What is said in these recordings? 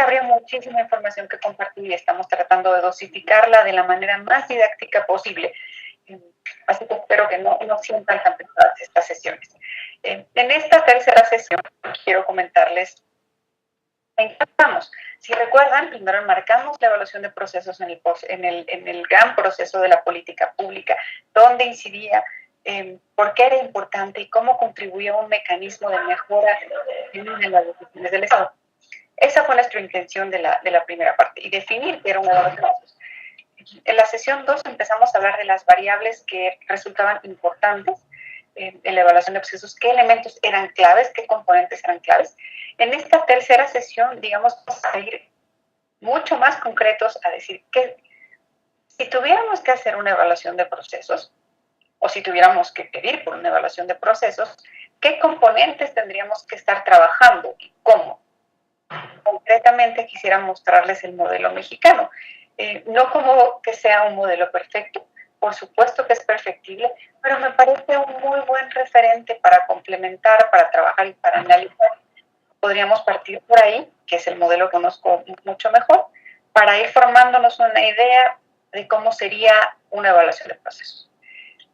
habría muchísima información que compartir y estamos tratando de dosificarla de la manera más didáctica posible. Así que espero que no sientan tan pesadas estas sesiones. En esta tercera sesión quiero comentarles en qué estamos. Si recuerdan, primero enmarcamos la evaluación de procesos en el gran proceso de la política pública, dónde incidía, por qué era importante y cómo contribuía a un mecanismo de mejora en las decisiones del Estado. Esa fue nuestra intención de la primera parte, y definir qué era una evaluación de procesos. En la sesión 2 empezamos a hablar de las variables que resultaban importantes en la evaluación de procesos, qué elementos eran claves, qué componentes eran claves. En esta tercera sesión, digamos, vamos a ir mucho más concretos a decir que si tuviéramos que hacer una evaluación de procesos, o si tuviéramos que pedir por una evaluación de procesos, ¿qué componentes tendríamos que estar trabajando y cómo? Concretamente quisiera mostrarles el modelo mexicano. No como que sea un modelo perfecto, por supuesto que es perfectible, pero me parece un muy buen referente para complementar, para trabajar y para analizar. Podríamos partir por ahí, que es el modelo que conozco mucho mejor, para ir formándonos una idea de cómo sería una evaluación de procesos.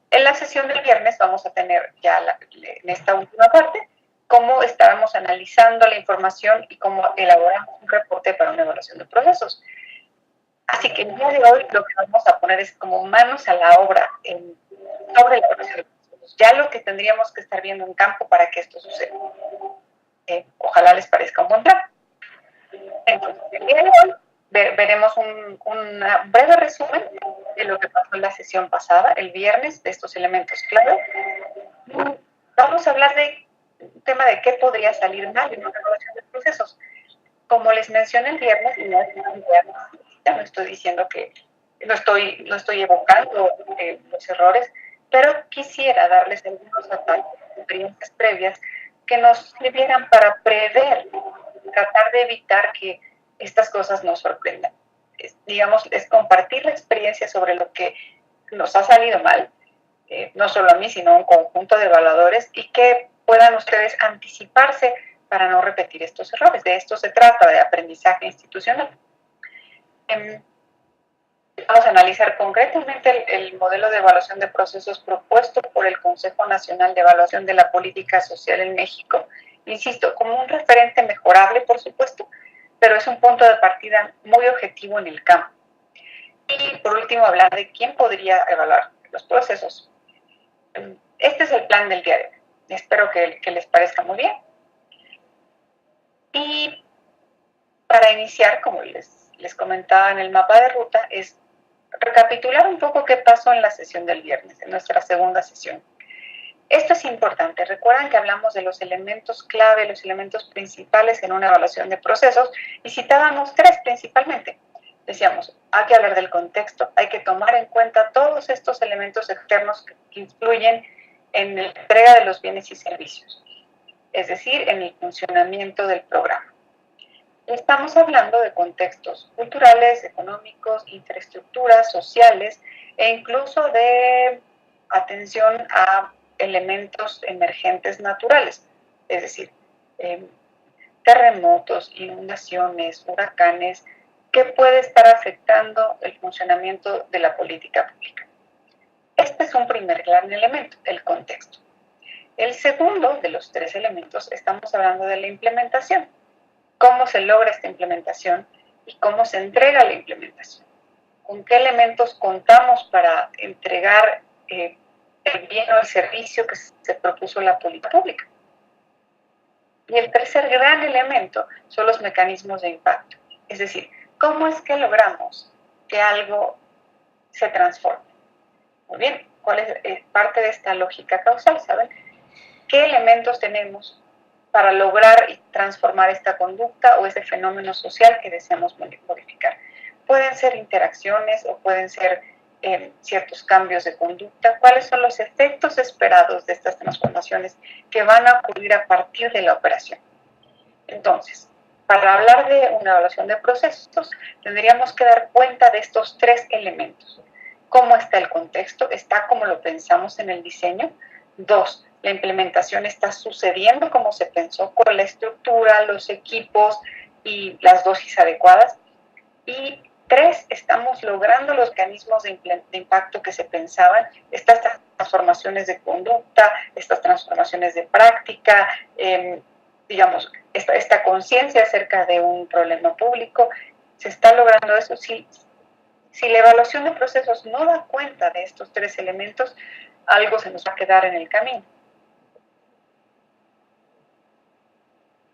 En la sesión del viernes vamos a tener ya en esta última parte cómo estábamos analizando la información y cómo elaboramos un reporte para una evaluación de procesos. Así que el día de hoy lo que vamos a poner es como manos a la obra sobre la evaluación de procesos, ya lo que tendríamos que estar viendo en campo para que esto suceda. Ojalá les parezca un buen plan. Entonces, el día de hoy veremos un breve resumen de lo que pasó en la sesión pasada, el viernes, de estos elementos clave. Vamos a hablar de un tema de qué podría salir mal en una evaluación de procesos. Como les mencioné el viernes, no estoy diciendo que no estoy evocando los errores, pero quisiera darles algunos detalles, experiencias previas que nos sirvieran para prever, tratar de evitar que estas cosas nos sorprendan. Es compartir la experiencia sobre lo que nos ha salido mal, no solo a mí, sino a un conjunto de evaluadores, y que puedan ustedes anticiparse para no repetir estos errores. De esto se trata, de aprendizaje institucional. Vamos a analizar concretamente el modelo de evaluación de procesos propuesto por el Consejo Nacional de Evaluación de la Política Social en México. Insisto, como un referente mejorable, por supuesto, pero es un punto de partida muy objetivo en el campo. Y por último, hablar de quién podría evaluar los procesos. Este es el plan del día de hoy. Espero que les parezca muy bien. Y para iniciar, como les comentaba en el mapa de ruta, es recapitular un poco qué pasó en la sesión del viernes, en nuestra segunda sesión. Esto es importante. Recuerdan que hablamos de los elementos clave, los elementos principales en una evaluación de procesos, y citábamos tres principalmente. Decíamos, hay que hablar del contexto, hay que tomar en cuenta todos estos elementos externos que influyen en la entrega de los bienes y servicios, es decir, en el funcionamiento del programa. Estamos hablando de contextos culturales, económicos, infraestructuras, sociales e incluso de atención a elementos emergentes naturales, es decir, terremotos, inundaciones, huracanes, que puede estar afectando el funcionamiento de la política pública. Este es un primer gran elemento, el contexto. El segundo de los tres elementos, estamos hablando de la implementación. ¿Cómo se logra esta implementación y cómo se entrega la implementación? ¿Con qué elementos contamos para entregar el bien o el servicio que se propuso la política pública? Y el tercer gran elemento son los mecanismos de impacto. Es decir, ¿cómo es que logramos que algo se transforme? Muy bien, ¿cuál es parte de esta lógica causal? ¿Saben? ¿Qué elementos tenemos para lograr y transformar esta conducta o este fenómeno social que deseamos modificar? Pueden ser interacciones o pueden ser ciertos cambios de conducta. ¿Cuáles son los efectos esperados de estas transformaciones que van a ocurrir a partir de la operación? Entonces, para hablar de una evaluación de procesos, tendríamos que dar cuenta de estos tres elementos. ¿Cómo está el contexto? ¿Está como lo pensamos en el diseño? 2, la implementación está sucediendo como se pensó, con la estructura, los equipos, y las dosis adecuadas. Y 3, estamos logrando los mecanismos de impacto que se pensaban, estas transformaciones de conducta, estas transformaciones de práctica, digamos, esta conciencia acerca de un problema público. Se está logrando eso. Si la evaluación de procesos no da cuenta de estos 3 elementos, algo se nos va a quedar en el camino.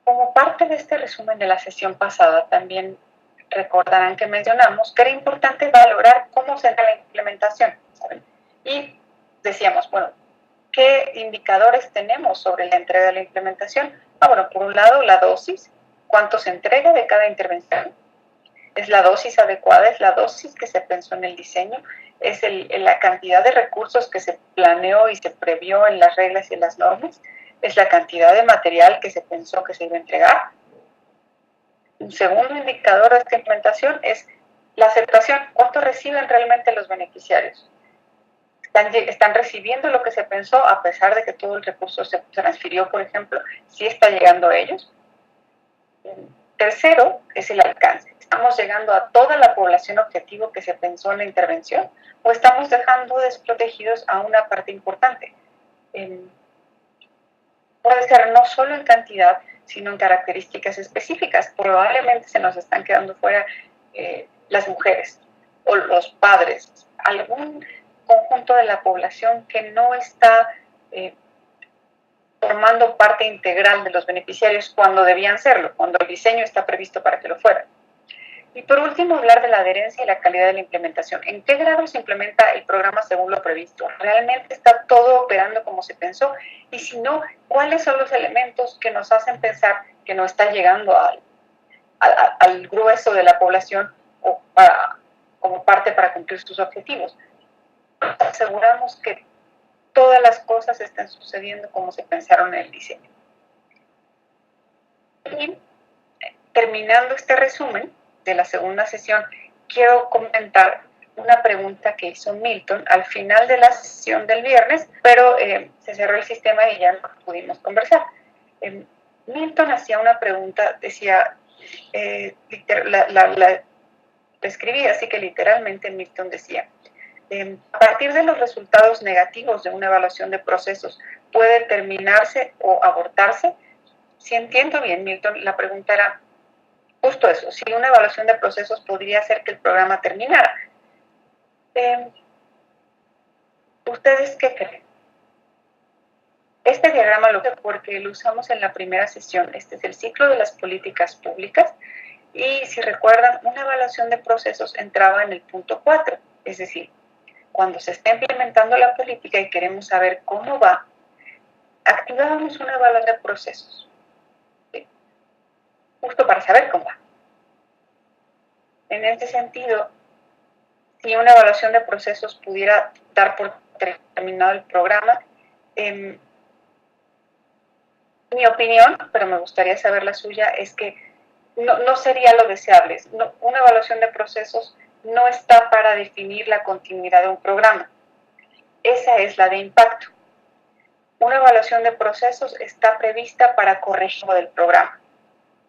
Como parte de este resumen de la sesión pasada, también recordarán que mencionamos que era importante valorar cómo se da la implementación, ¿saben? Y decíamos, bueno, ¿qué indicadores tenemos sobre la entrega de la implementación? Bueno, por un lado, la dosis, cuánto se entrega de cada intervención, es la dosis adecuada, es la dosis que se pensó en el diseño, es la cantidad de recursos que se planeó y se previó en las reglas y en las normas, es la cantidad de material que se pensó que se iba a entregar. Un segundo indicador de esta implementación es la aceptación, cuánto reciben realmente los beneficiarios. Están recibiendo lo que se pensó a pesar de que todo el recurso se transfirió, por ejemplo, sí está llegando a ellos. Tercero es el alcance. ¿Estamos llegando a toda la población objetivo que se pensó en la intervención o estamos dejando desprotegidos a una parte importante? Puede ser no solo en cantidad, sino en características específicas. Probablemente se nos están quedando fuera las mujeres o los padres, algún conjunto de la población que no está formando parte integral de los beneficiarios cuando debían serlo, cuando el diseño está previsto para que lo fueran. Y por último, hablar de la adherencia y la calidad de la implementación. ¿En qué grado se implementa el programa según lo previsto? ¿Realmente está todo operando como se pensó? Y si no, ¿cuáles son los elementos que nos hacen pensar que no está llegando al grueso de la población o como parte para cumplir sus objetivos? Aseguramos que todas las cosas estén sucediendo como se pensaron en el diseño. Y terminando este resumen de la segunda sesión, quiero comentar una pregunta que hizo Milton al final de la sesión del viernes, pero se cerró el sistema y ya no pudimos conversar. Milton hacía una pregunta, decía, la escribí, así que literalmente Milton decía, a partir de los resultados negativos de una evaluación de procesos, ¿puede terminarse o abortarse? Si entiendo bien, Milton, la pregunta era justo eso, si una evaluación de procesos podría hacer que el programa terminara. ¿Ustedes qué creen? Este diagrama lo porque lo usamos en la primera sesión. Este es el ciclo de las políticas públicas. Y si recuerdan, una evaluación de procesos entraba en el punto 4, es decir, cuando se está implementando la política y queremos saber cómo va, activábamos una evaluación de procesos, ¿sí? Justo para saber cómo va. En este sentido, si una evaluación de procesos pudiera dar por terminado el programa, mi opinión, pero me gustaría saber la suya, es que no sería lo deseable. Una evaluación de procesos no está para definir la continuidad de un programa. Esa es la de impacto. Una evaluación de procesos está prevista para corregir del programa.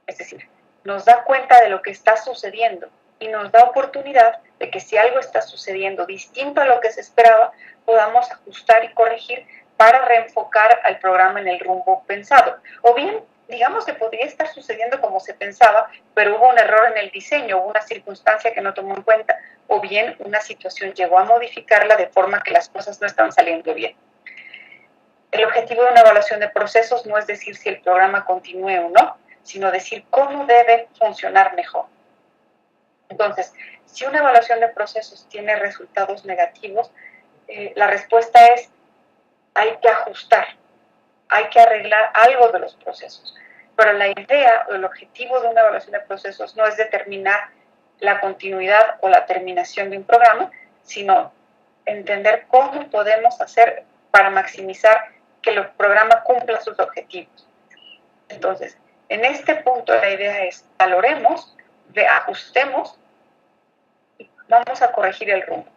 Es decir, nos da cuenta de lo que está sucediendo y nos da oportunidad de que si algo está sucediendo distinto a lo que se esperaba, podamos ajustar y corregir para reenfocar al programa en el rumbo pensado. O bien, digamos que podría estar sucediendo como se pensaba, pero hubo un error en el diseño, hubo una circunstancia que no tomó en cuenta, o bien una situación llegó a modificarla de forma que las cosas no estaban saliendo bien. El objetivo de una evaluación de procesos no es decir si el programa continúe o no, sino decir cómo debe funcionar mejor. Entonces, si una evaluación de procesos tiene resultados negativos, la respuesta es hay que ajustar, hay que arreglar algo de los procesos. Pero la idea o el objetivo de una evaluación de procesos no es determinar la continuidad o la terminación de un programa, sino entender cómo podemos hacer para maximizar que el programa cumpla sus objetivos. Entonces, en este punto la idea es valoremos, ajustemos y vamos a corregir el rumbo.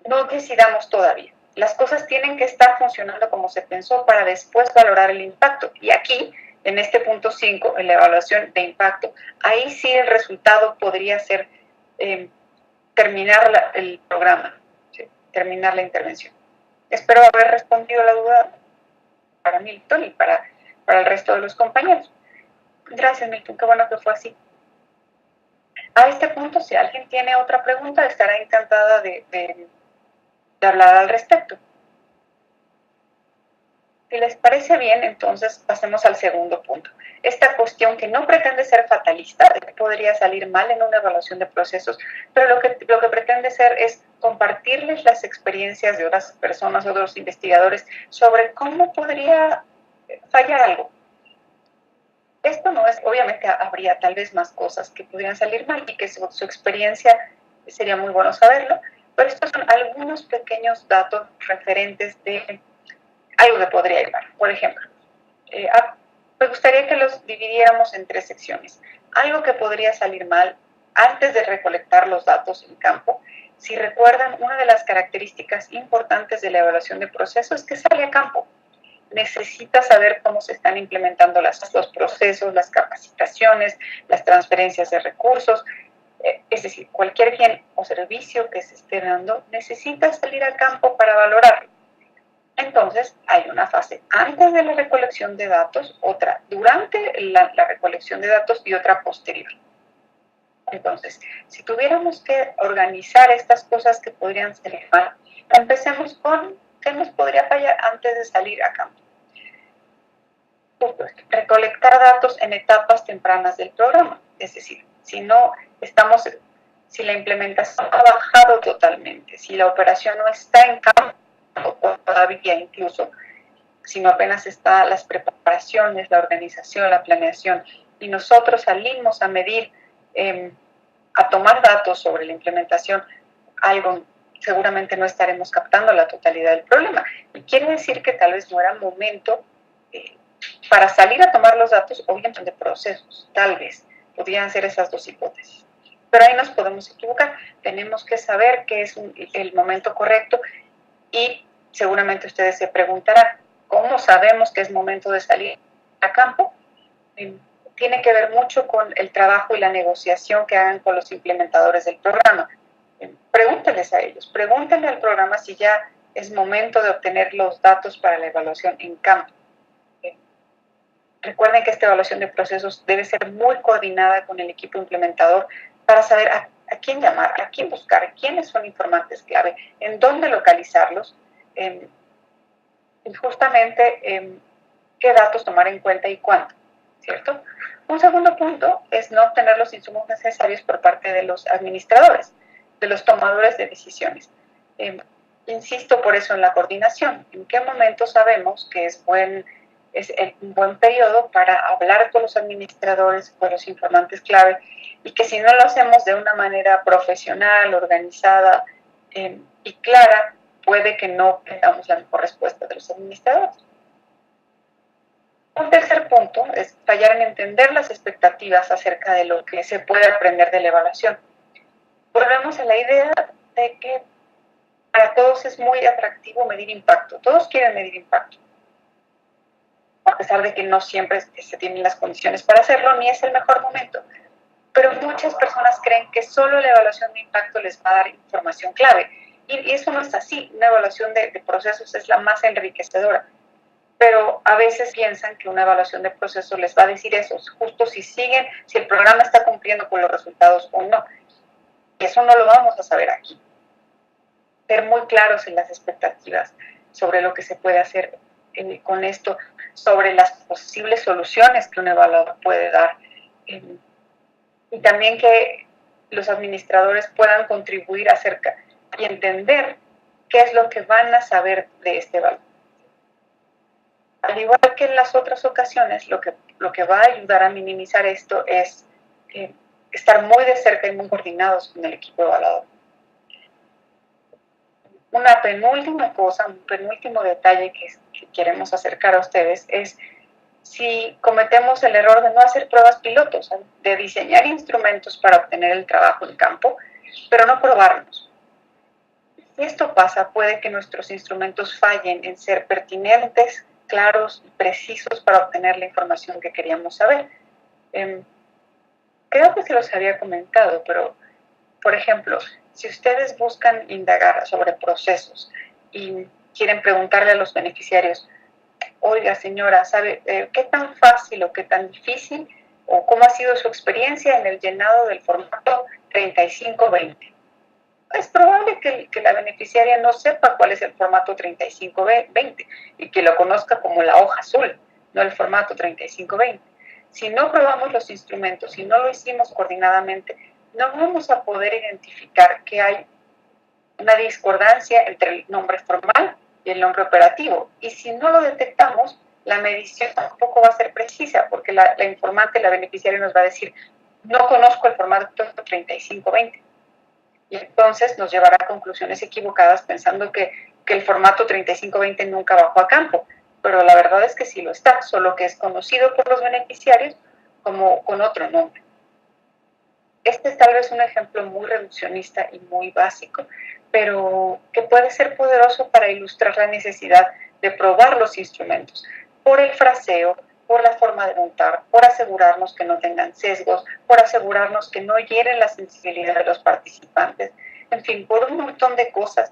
No decidamos todavía. Las cosas tienen que estar funcionando como se pensó para después valorar el impacto. Y aquí en este punto 5, en la evaluación de impacto, ahí sí el resultado podría ser terminar el programa, ¿sí? Terminar la intervención. Espero haber respondido la duda para Milton y para el resto de los compañeros. Gracias, Milton, qué bueno que fue así. A este punto, si alguien tiene otra pregunta, estará encantada de hablar al respecto. Si les parece bien, entonces pasemos al segundo punto. Esta cuestión que no pretende ser fatalista, de que podría salir mal en una evaluación de procesos, pero lo que pretende ser es compartirles las experiencias de otras personas, otros investigadores, sobre cómo podría fallar algo. Esto no es, obviamente habría tal vez más cosas que podrían salir mal y que su experiencia sería muy bueno saberlo, pero estos son algunos pequeños datos referentes de algo que podría ir mal. Por ejemplo, me gustaría que los dividiéramos en 3 secciones. Algo que podría salir mal antes de recolectar los datos en campo. Si recuerdan, una de las características importantes de la evaluación de procesos es que sale a campo. Necesita saber cómo se están implementando los procesos, las capacitaciones, las transferencias de recursos. Es decir, cualquier bien o servicio que se esté dando necesita salir a campo para valorarlo. Entonces, hay una fase antes de la recolección de datos, otra durante la recolección de datos y otra posterior. Entonces, si tuviéramos que organizar estas cosas que podrían salir mal, empecemos con qué nos podría fallar antes de salir a campo. Recolectar datos en etapas tempranas del programa. Es decir, si la implementación ha bajado totalmente, si la operación no está en campo, todavía incluso, sino apenas está las preparaciones, la organización, la planeación, y nosotros salimos a medir, a tomar datos sobre la implementación, algo seguramente no estaremos captando la totalidad del problema. Y quiere decir que tal vez no era momento para salir a tomar los datos, obviamente de procesos, tal vez, podrían ser esas 2 hipótesis. Pero ahí nos podemos equivocar, tenemos que saber qué es el momento correcto y seguramente ustedes se preguntarán, ¿cómo sabemos que es momento de salir a campo? Tiene que ver mucho con el trabajo y la negociación que hagan con los implementadores del programa. Pregúntenles a ellos, pregúntenle al programa si ya es momento de obtener los datos para la evaluación en campo. Recuerden que esta evaluación de procesos debe ser muy coordinada con el equipo implementador para saber a quién llamar, a quién buscar, quiénes son informantes clave, en dónde localizarlos, y justamente qué datos tomar en cuenta y cuándo, ¿cierto? Un segundo punto es no obtener los insumos necesarios por parte de los administradores, de los tomadores de decisiones. Insisto por eso en la coordinación. ¿En qué momento sabemos que es un buen periodo para hablar con los administradores, con los informantes clave, y que si no lo hacemos de una manera profesional, organizada y clara, puede que no tengamos la mejor respuesta de los administradores? Un tercer punto es fallar en entender las expectativas acerca de lo que se puede aprender de la evaluación. Volvemos a la idea de que para todos es muy atractivo medir impacto. Todos quieren medir impacto, a pesar de que no siempre se tienen las condiciones para hacerlo, ni es el mejor momento. Pero muchas personas creen que solo la evaluación de impacto les va a dar información clave. Y eso no es así. Una evaluación de procesos es la más enriquecedora. Pero a veces piensan que una evaluación de procesos les va a decir eso, justo si el programa está cumpliendo con los resultados o no. Y eso no lo vamos a saber aquí. Ser muy claros en las expectativas sobre lo que se puede hacer con esto, sobre las posibles soluciones que un evaluador puede dar. Y también que los administradores puedan contribuir acerca y entender qué es lo que van a saber de este evaluador. Al igual que en las otras ocasiones, lo que va a ayudar a minimizar esto es estar muy de cerca y muy coordinados con el equipo evaluador. Una penúltima cosa, un penúltimo detalle que queremos acercar a ustedes es si cometemos el error de no hacer pruebas pilotos, de diseñar instrumentos para obtener el trabajo en campo, pero no probarlos. Si esto pasa, puede que nuestros instrumentos fallen en ser pertinentes claros y precisos para obtener la información que queríamos saber. Creo que se los había comentado, pero, por ejemplo, si ustedes buscan indagar sobre procesos y quieren preguntarle a los beneficiarios, oiga señora, ¿sabe qué tan fácil o qué tan difícil o cómo ha sido su experiencia en el llenado del formato 3520? Es probable que la beneficiaria no sepa cuál es el formato 3520 y que lo conozca como la hoja azul, no el formato 3520. Si no probamos los instrumentos, si no lo hicimos coordinadamente, no vamos a poder identificar que hay una discordancia entre el nombre formal y el nombre operativo. Y si no lo detectamos, la medición tampoco va a ser precisa, porque la informante, la beneficiaria nos va a decir, no conozco el formato 3520. Y entonces nos llevará a conclusiones equivocadas pensando que el formato 3520 nunca bajó a campo. Pero la verdad es que sí lo está, solo que es conocido por los beneficiarios como con otro nombre. Este es tal vez un ejemplo muy reduccionista y muy básico, pero que puede ser poderoso para ilustrar la necesidad de probar los instrumentos por el fraseo, por la forma de montar, por asegurarnos que no tengan sesgos, por asegurarnos que no hieren la sensibilidad de los participantes, en fin, por un montón de cosas.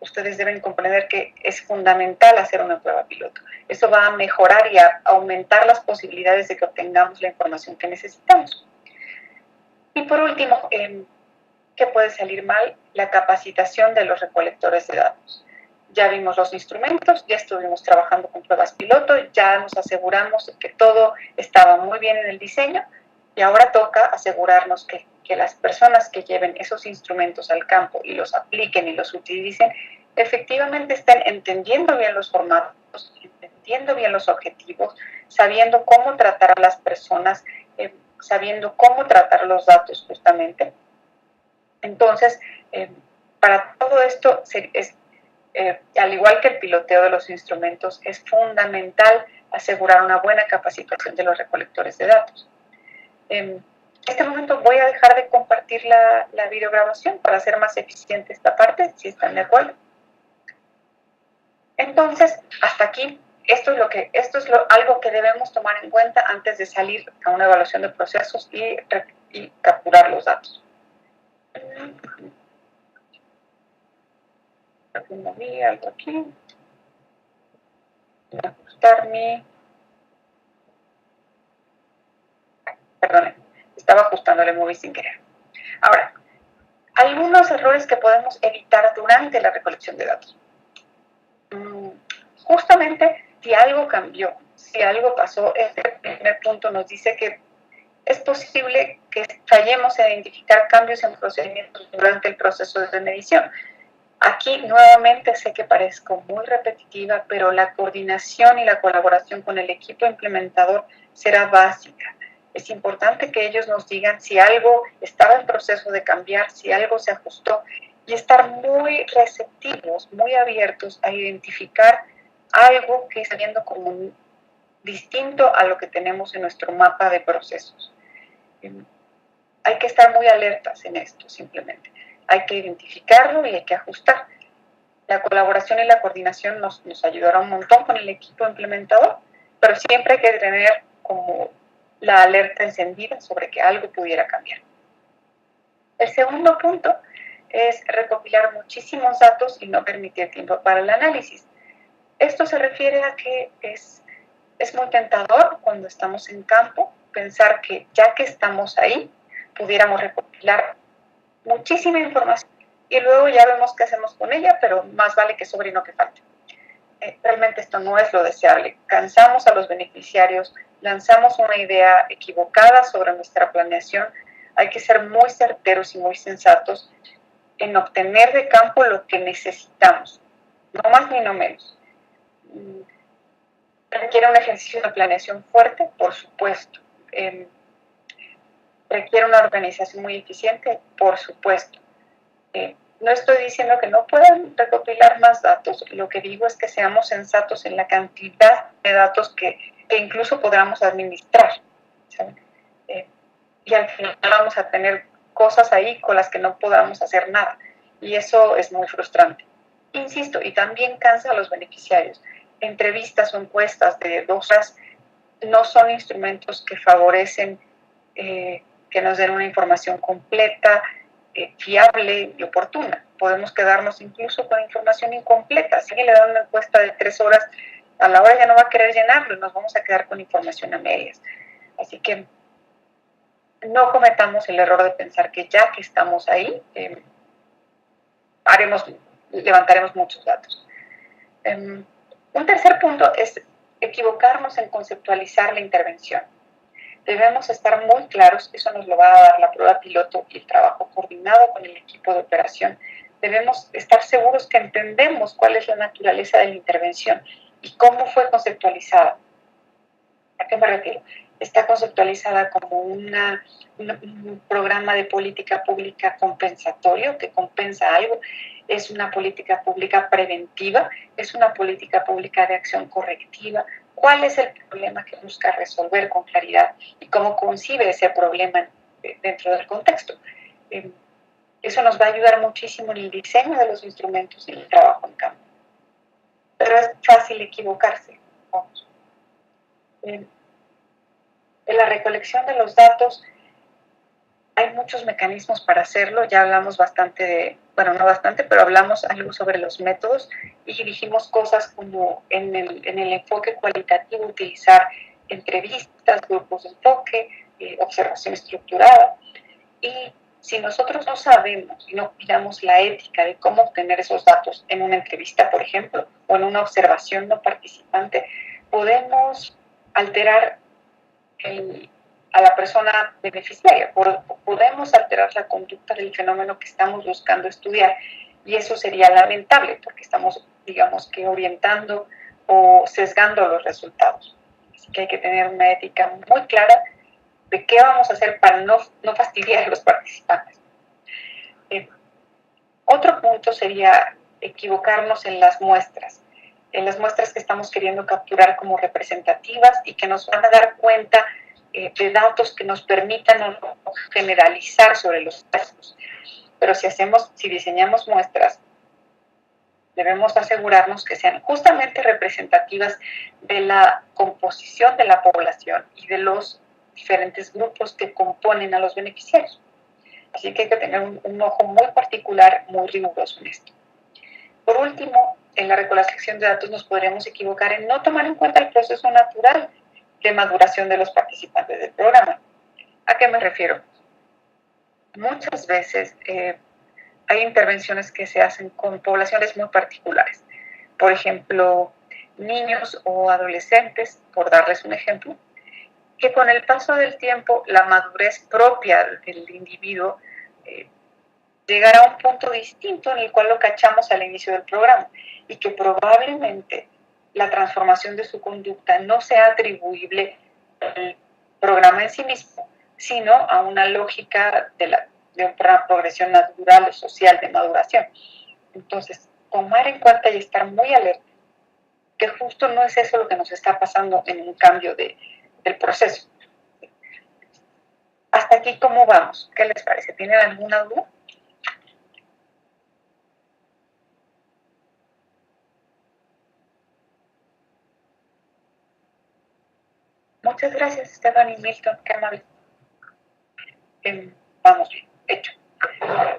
Ustedes deben comprender que es fundamental hacer una prueba piloto. Eso va a mejorar y a aumentar las posibilidades de que obtengamos la información que necesitamos. Y por último, ¿qué puede salir mal? La capacitación de los recolectores de datos. Ya vimos los instrumentos, ya estuvimos trabajando con pruebas piloto, ya nos aseguramos que todo estaba muy bien en el diseño y ahora toca asegurarnos que las personas que lleven esos instrumentos al campo y los apliquen y los utilicen, efectivamente estén entendiendo bien los formatos, entendiendo bien los objetivos, sabiendo cómo tratar a las personas, sabiendo cómo tratar los datos justamente. Entonces, para todo esto, al igual que el piloteo de los instrumentos, es fundamental asegurar una buena capacitación de los recolectores de datos. En este momento voy a dejar de compartir la videograbación para hacer más eficiente esta parte, si están de acuerdo. Entonces, hasta aquí, esto es algo que debemos tomar en cuenta antes de salir a una evaluación de procesos y capturar los datos. Moví algo aquí. Voy a ajustar Perdón, estaba ajustándole moví sin querer. Ahora, algunos errores que podemos evitar durante la recolección de datos. Justamente si algo cambió, si algo pasó, este primer punto nos dice que es posible que fallemos en identificar cambios en procedimientos durante el proceso de medición. Aquí nuevamente sé que parezco muy repetitiva, pero la coordinación y la colaboración con el equipo implementador será básica. Es importante que ellos nos digan si algo estaba en proceso de cambiar, si algo se ajustó, y estar muy receptivos, muy abiertos a identificar algo que está viendo como distinto a lo que tenemos en nuestro mapa de procesos. Hay que estar muy alertas en esto, simplemente. Hay que identificarlo y hay que ajustar. La colaboración y la coordinación nos ayudará un montón con el equipo implementador, pero siempre hay que tener como la alerta encendida sobre que algo pudiera cambiar. El segundo punto es recopilar muchísimos datos y no permitir tiempo para el análisis. Esto se refiere a que es muy tentador cuando estamos en campo pensar que ya que estamos ahí, pudiéramos recopilar muchísima información y luego ya vemos qué hacemos con ella, pero más vale que sobre y no que falte. Realmente esto no es lo deseable. Cansamos a los beneficiarios, lanzamos una idea equivocada sobre nuestra planeación. Hay que ser muy certeros y muy sensatos en obtener de campo lo que necesitamos, no más ni no menos. Requiere un ejercicio de planeación fuerte, por supuesto. Requiere una organización muy eficiente, por supuesto. No estoy diciendo que no puedan recopilar más datos, lo que digo es que seamos sensatos en la cantidad de datos que incluso podamos administrar. Y al final vamos a tener cosas ahí con las que no podamos hacer nada. Y eso es muy frustrante. Insisto, y también cansa a los beneficiarios. entrevistas o encuestas de 2 horas no son instrumentos que favorecen que nos den una información completa, fiable y oportuna. Podemos quedarnos incluso con información incompleta. Si alguien le da una encuesta de 3 horas, a la hora ya no va a querer llenarlo y nos vamos a quedar con información a medias. Así que no cometamos el error de pensar que ya que estamos ahí, levantaremos muchos datos. Un tercer punto es equivocarnos en conceptualizar la intervención. Debemos estar muy claros, eso nos lo va a dar la prueba piloto y el trabajo coordinado con el equipo de operación. Debemos estar seguros que entendemos cuál es la naturaleza de la intervención y cómo fue conceptualizada. ¿A qué me refiero? Está conceptualizada como un programa de política pública compensatorio que compensa algo, es una política pública preventiva, es una política pública de acción correctiva. ¿Cuál es el problema que busca resolver con claridad y cómo concibe ese problema dentro del contexto? Eso nos va a ayudar muchísimo en el diseño de los instrumentos y en el trabajo en campo. Pero es fácil equivocarse. Vamos. En la recolección de los datos hay muchos mecanismos para hacerlo. Ya hablamos bastante no bastante, pero hablamos algo sobre los métodos y dijimos cosas como en el enfoque cualitativo utilizar entrevistas, grupos de enfoque, observación estructurada. Y si nosotros no sabemos y no cuidamos la ética de cómo obtener esos datos en una entrevista, por ejemplo, o en una observación no participante, podemos alterar a la persona beneficiaria. Podemos alterar la conducta del fenómeno que estamos buscando estudiar y eso sería lamentable porque estamos, digamos que, orientando o sesgando los resultados. Así que hay que tener una ética muy clara de qué vamos a hacer para no fastidiar a los participantes. Otro punto sería equivocarnos en las muestras que estamos queriendo capturar como representativas y que nos van a dar cuenta de datos que nos permitan generalizar sobre los casos. Pero si diseñamos muestras, debemos asegurarnos que sean justamente representativas de la composición de la población y de los diferentes grupos que componen a los beneficiarios. Así que hay que tener un ojo muy particular, muy riguroso en esto. Por último, en la recolección de datos nos podríamos equivocar en no tomar en cuenta el proceso natural de maduración de los participantes del programa. ¿A qué me refiero? Muchas veces hay intervenciones que se hacen con poblaciones muy particulares. Por ejemplo, niños o adolescentes, por darles un ejemplo, que con el paso del tiempo la madurez propia del individuo llegará a un punto distinto en el cual lo cachamos al inicio del programa y que probablemente la transformación de su conducta no sea atribuible al programa en sí mismo, sino a una lógica de una progresión natural o social de maduración. Entonces, tomar en cuenta y estar muy alerta que justo no es eso lo que nos está pasando en un cambio del proceso. Hasta aquí, ¿cómo vamos? ¿Qué les parece? ¿Tienen alguna duda? Muchas gracias, Esteban y Milton, qué amable. Vamos bien, hecho.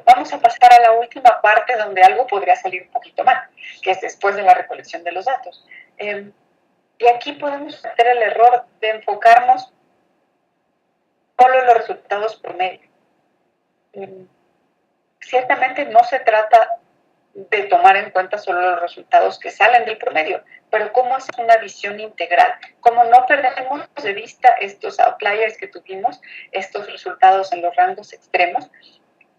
Vamos a pasar a la última parte donde algo podría salir un poquito mal, que es después de la recolección de los datos. Y aquí podemos hacer el error de enfocarnos solo en los resultados promedio. Ciertamente no se trata de tomar en cuenta solo los resultados que salen del promedio, pero cómo hacer una visión integral, cómo no perdemos de vista estos outliers que tuvimos, estos resultados en los rangos extremos,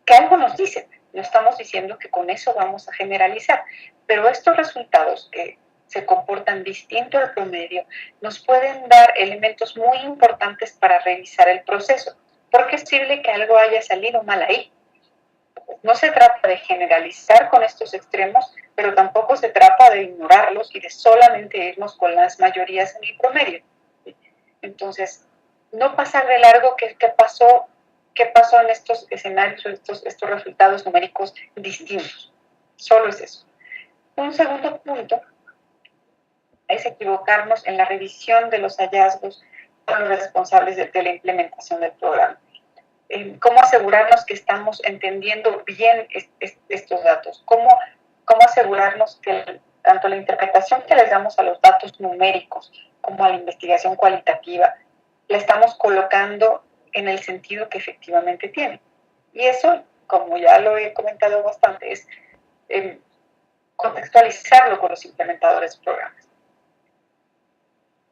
que algo nos dicen. No estamos diciendo que con eso vamos a generalizar, pero estos resultados que se comportan distinto al promedio nos pueden dar elementos muy importantes para revisar el proceso, porque es posible que algo haya salido mal ahí. No se trata de generalizar con estos extremos, pero tampoco se trata de ignorarlos y de solamente irnos con las mayorías en el promedio. Entonces, no pasar de largo qué pasó en estos escenarios o estos resultados numéricos distintos. Solo es eso. Un segundo punto es equivocarnos en la revisión de los hallazgos con los responsables de la implementación del programa. Cómo asegurarnos que estamos entendiendo bien estos datos, cómo asegurarnos que tanto la interpretación que les damos a los datos numéricos como a la investigación cualitativa la estamos colocando en el sentido que efectivamente tiene. Y eso, como ya lo he comentado bastante, es contextualizarlo con los implementadores de programas.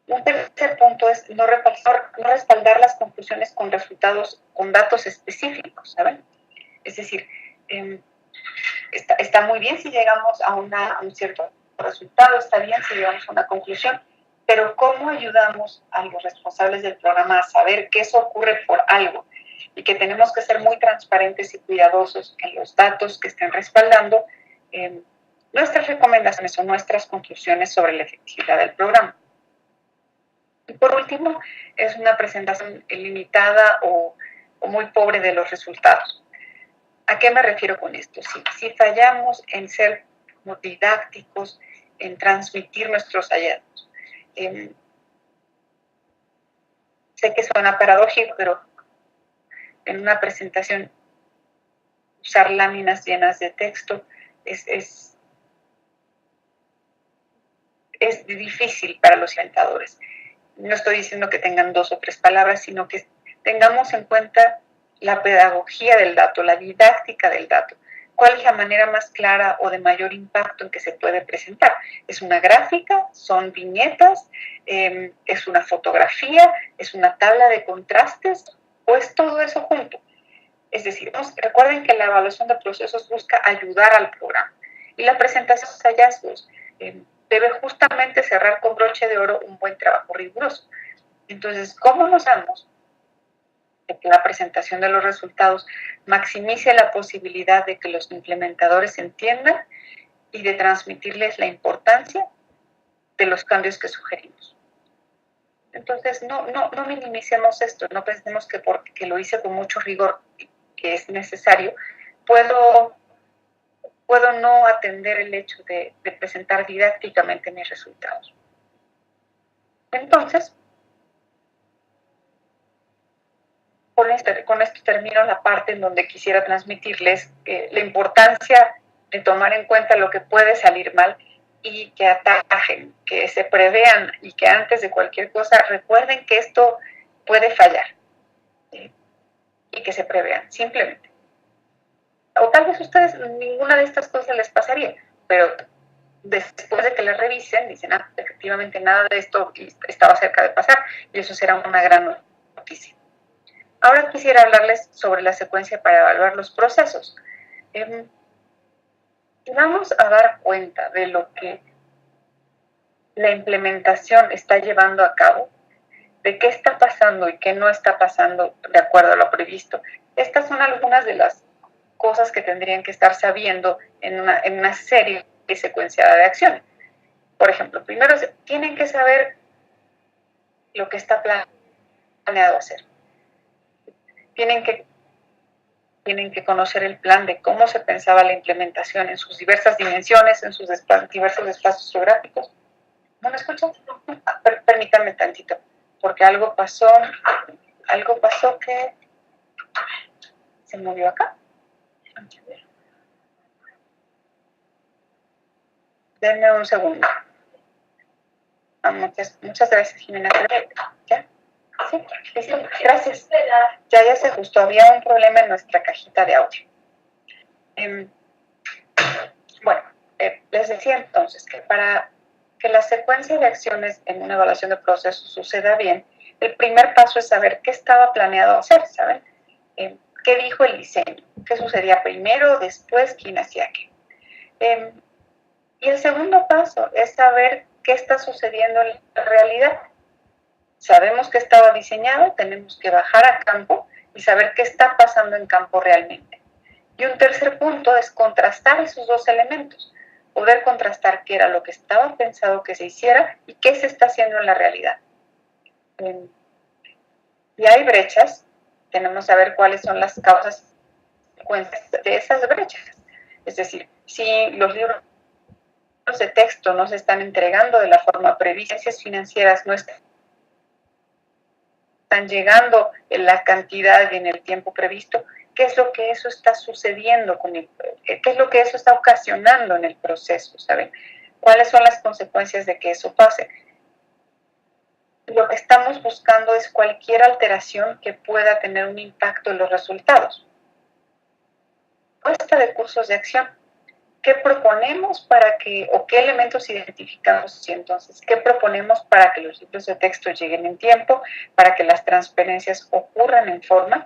Un tercer punto es no respaldar las conclusiones con resultados, con datos específicos, ¿saben? Es decir, está muy bien si llegamos a un cierto resultado, está bien si llegamos a una conclusión, pero ¿cómo ayudamos a los responsables del programa a saber que eso ocurre por algo y que tenemos que ser muy transparentes y cuidadosos en los datos que estén respaldando nuestras recomendaciones o nuestras conclusiones sobre la efectividad del programa? Y por último, es una presentación limitada o muy pobre de los resultados. ¿A qué me refiero con esto? Si fallamos en ser didácticos, en transmitir nuestros hallazgos. Sé que suena paradójico, pero en una presentación usar láminas llenas de texto es difícil para los inventadores. No estoy diciendo que tengan 2 o 3 palabras, sino que tengamos en cuenta la pedagogía del dato, la didáctica del dato. ¿Cuál es la manera más clara o de mayor impacto en que se puede presentar? ¿Es una gráfica? ¿Son viñetas? ¿Es una fotografía? ¿Es una tabla de contrastes? ¿O es todo eso junto? Es decir, recuerden que la evaluación de procesos busca ayudar al programa. Y la presentación de hallazgos debe justamente cerrar con broche de oro un buen trabajo riguroso. Entonces, ¿cómo nos damos de que la presentación de los resultados maximice la posibilidad de que los implementadores entiendan y de transmitirles la importancia de los cambios que sugerimos? Entonces, no minimicemos esto, no pensemos que porque lo hice con mucho rigor, que es necesario, puedo no atender el hecho de presentar didácticamente mis resultados. Entonces, con esto termino la parte en donde quisiera transmitirles la importancia de tomar en cuenta lo que puede salir mal y que atajen, que se prevean y que antes de cualquier cosa recuerden que esto puede fallar y que se prevean, simplemente. O tal vez a ustedes ninguna de estas cosas les pasaría, pero después de que las revisen, dicen, efectivamente nada de esto estaba cerca de pasar, y eso será una gran noticia. Ahora quisiera hablarles sobre la secuencia para evaluar los procesos. Vamos a dar cuenta de lo que la implementación está llevando a cabo, de qué está pasando y qué no está pasando de acuerdo a lo previsto. Estas son algunas de las cosas que tendrían que estar sabiendo en una serie secuenciada de acciones. Por ejemplo, primero tienen que saber lo que está planeado hacer. Tienen que conocer el plan de cómo se pensaba la implementación en sus diversas dimensiones, en sus diversos espacios geográficos. ¿No me escuchan? Permítanme tantito, porque algo pasó que se movió acá. Denme un segundo. Muchas gracias, Jimena. ¿Ya? Sí, listo. Gracias. Ya se ajustó. Había un problema en nuestra cajita de audio. Bueno, les decía entonces que para que la secuencia de acciones en una evaluación de procesos suceda bien, el primer paso es saber qué estaba planeado hacer, ¿saben? ¿Qué dijo el diseño? ¿Qué sucedía primero, después, quién hacía qué? Y el segundo paso es saber qué está sucediendo en la realidad. Sabemos que estaba diseñado, tenemos que bajar a campo y saber qué está pasando en campo realmente. Y un tercer punto es contrastar esos dos elementos, poder contrastar qué era lo que estaba pensado que se hiciera y qué se está haciendo en la realidad. Y hay brechas, tenemos que saber cuáles son las causas y consecuencias de esas brechas. Es decir, si los libros de texto no se están entregando de la forma prevista, las financieras no están llegando en la cantidad y en el tiempo previsto, ¿qué es lo que eso está sucediendo qué es lo que eso está ocasionando en el proceso? ¿Saben? ¿Cuáles son las consecuencias de que eso pase? Lo que estamos buscando es cualquier alteración que pueda tener un impacto en los resultados. Propuesta de cursos de acción. ¿Qué proponemos para que, o qué elementos identificamos y entonces qué proponemos para que los libros de texto lleguen en tiempo, para que las transferencias ocurran en forma?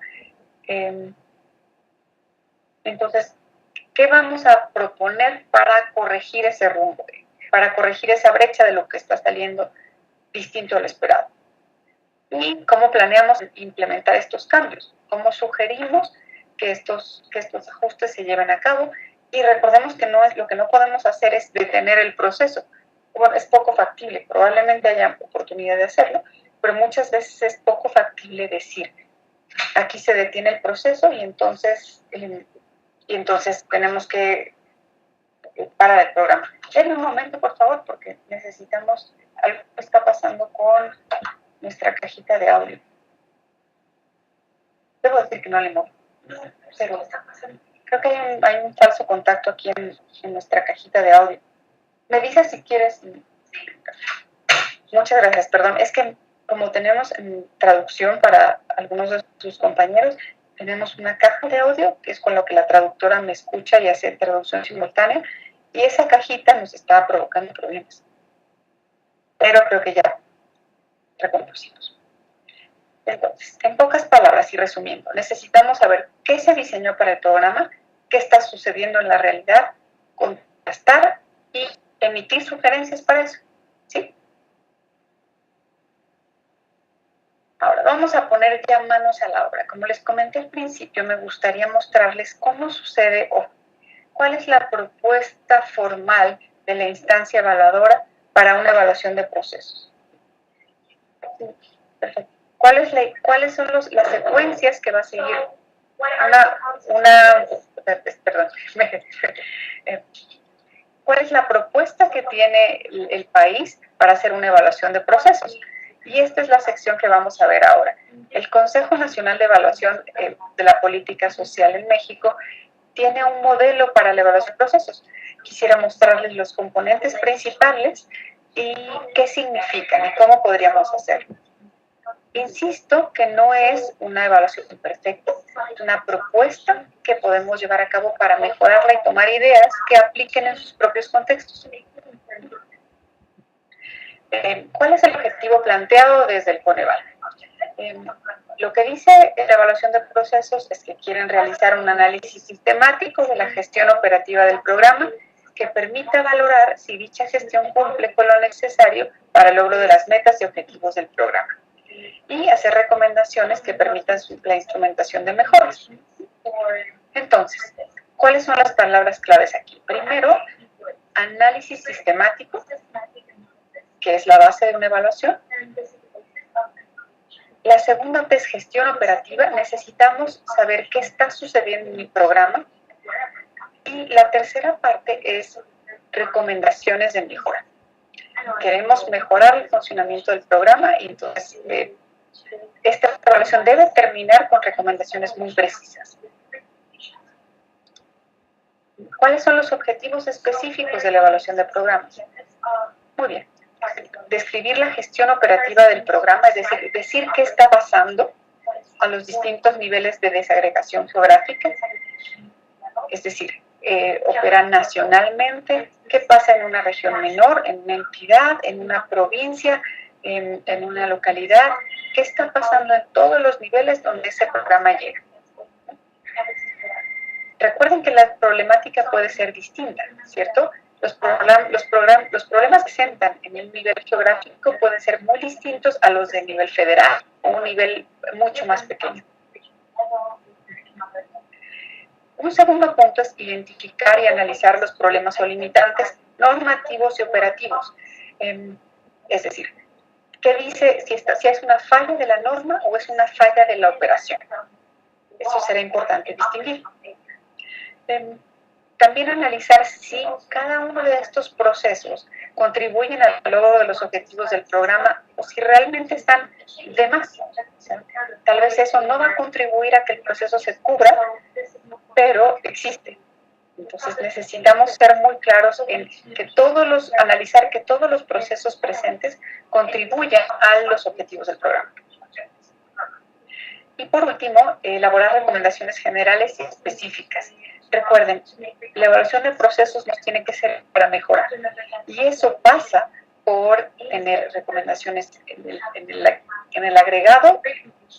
Entonces, ¿qué vamos a proponer para corregir ese rumbo, para corregir esa brecha de lo que está saliendo distinto a lo esperado? ¿Y cómo planeamos implementar estos cambios? ¿Cómo sugerimos que estos ajustes se lleven a cabo? Y recordemos que lo que no podemos hacer es detener el proceso. Bueno, es poco factible, probablemente haya oportunidad de hacerlo, pero muchas veces es poco factible decir, aquí se detiene el proceso y entonces tenemos que parar el programa. Denme un momento, por favor, porque necesitamos, algo que está pasando con nuestra cajita de audio. Debo decir que no le muevo, pero creo que hay un falso contacto aquí en nuestra cajita de audio. Me dices si quieres. Muchas gracias, perdón. Es que como tenemos traducción para algunos de sus compañeros, tenemos una caja de audio que es con lo que la traductora me escucha y hace traducción simultánea, y esa cajita nos está provocando problemas. Pero creo que ya recompusimos. Entonces, en pocas palabras y resumiendo, necesitamos saber qué se diseñó para el programa, qué está sucediendo en la realidad, contrastar y emitir sugerencias para eso. ¿Sí? Ahora vamos a poner ya manos a la obra. Como les comenté al principio, me gustaría mostrarles cómo sucede o cuál es la propuesta formal de la instancia evaluadora para una evaluación de procesos. Perfecto. ¿Cuáles son las secuencias que va a seguir perdón, cuál es la propuesta que tiene el país para hacer una evaluación de procesos? Y esta es la sección que vamos a ver ahora. El Consejo Nacional de Evaluación de la Política Social en México tiene un modelo para la evaluación de procesos. Quisiera mostrarles los componentes principales y qué significan y cómo podríamos hacerlo. Insisto que no es una evaluación perfecta, es una propuesta que podemos llevar a cabo para mejorarla y tomar ideas que apliquen en sus propios contextos. ¿Cuál es el objetivo planteado desde el Coneval? Lo que dice la evaluación de procesos es que quieren realizar un análisis sistemático de la gestión operativa del programa que permita valorar si dicha gestión cumple con lo necesario para el logro de las metas y objetivos del programa, y hacer recomendaciones que permitan la instrumentación de mejoras. Entonces, ¿cuáles son las palabras claves aquí? Primero, análisis sistemático, que es la base de una evaluación. La segunda es gestión operativa. Necesitamos saber qué está sucediendo en mi programa. Y la tercera parte es recomendaciones de mejora. Queremos mejorar el funcionamiento del programa y entonces esta evaluación debe terminar con recomendaciones muy precisas. ¿Cuáles son los objetivos específicos de la evaluación de programas? Muy bien. Describir la gestión operativa del programa, es decir qué está pasando a los distintos niveles de desagregación geográfica, es decir, operan nacionalmente, qué pasa en una región menor, en una entidad, en una provincia, en una localidad, qué está pasando en todos los niveles donde ese programa llega. Recuerden que la problemática puede ser distinta, ¿cierto? Los problemas que se presentan en el nivel geográfico pueden ser muy distintos a los del nivel federal o un nivel mucho más pequeño. Un segundo punto es identificar y analizar los problemas o limitantes normativos y operativos. Es decir, ¿qué dice si es una falla de la norma o es una falla de la operación? Eso será importante distinguir. también analizar si cada uno de estos procesos contribuyen al logro de los objetivos del programa o si realmente están de más. O sea, tal vez eso no va a contribuir a que el proceso se cubra, pero existe. Entonces necesitamos ser muy claros en que analizar que todos los procesos presentes contribuyan a los objetivos del programa. Y por último, elaborar recomendaciones generales y específicas. Recuerden, la evaluación de procesos nos tiene que ser para mejorar. Y eso pasa por tener recomendaciones en el agregado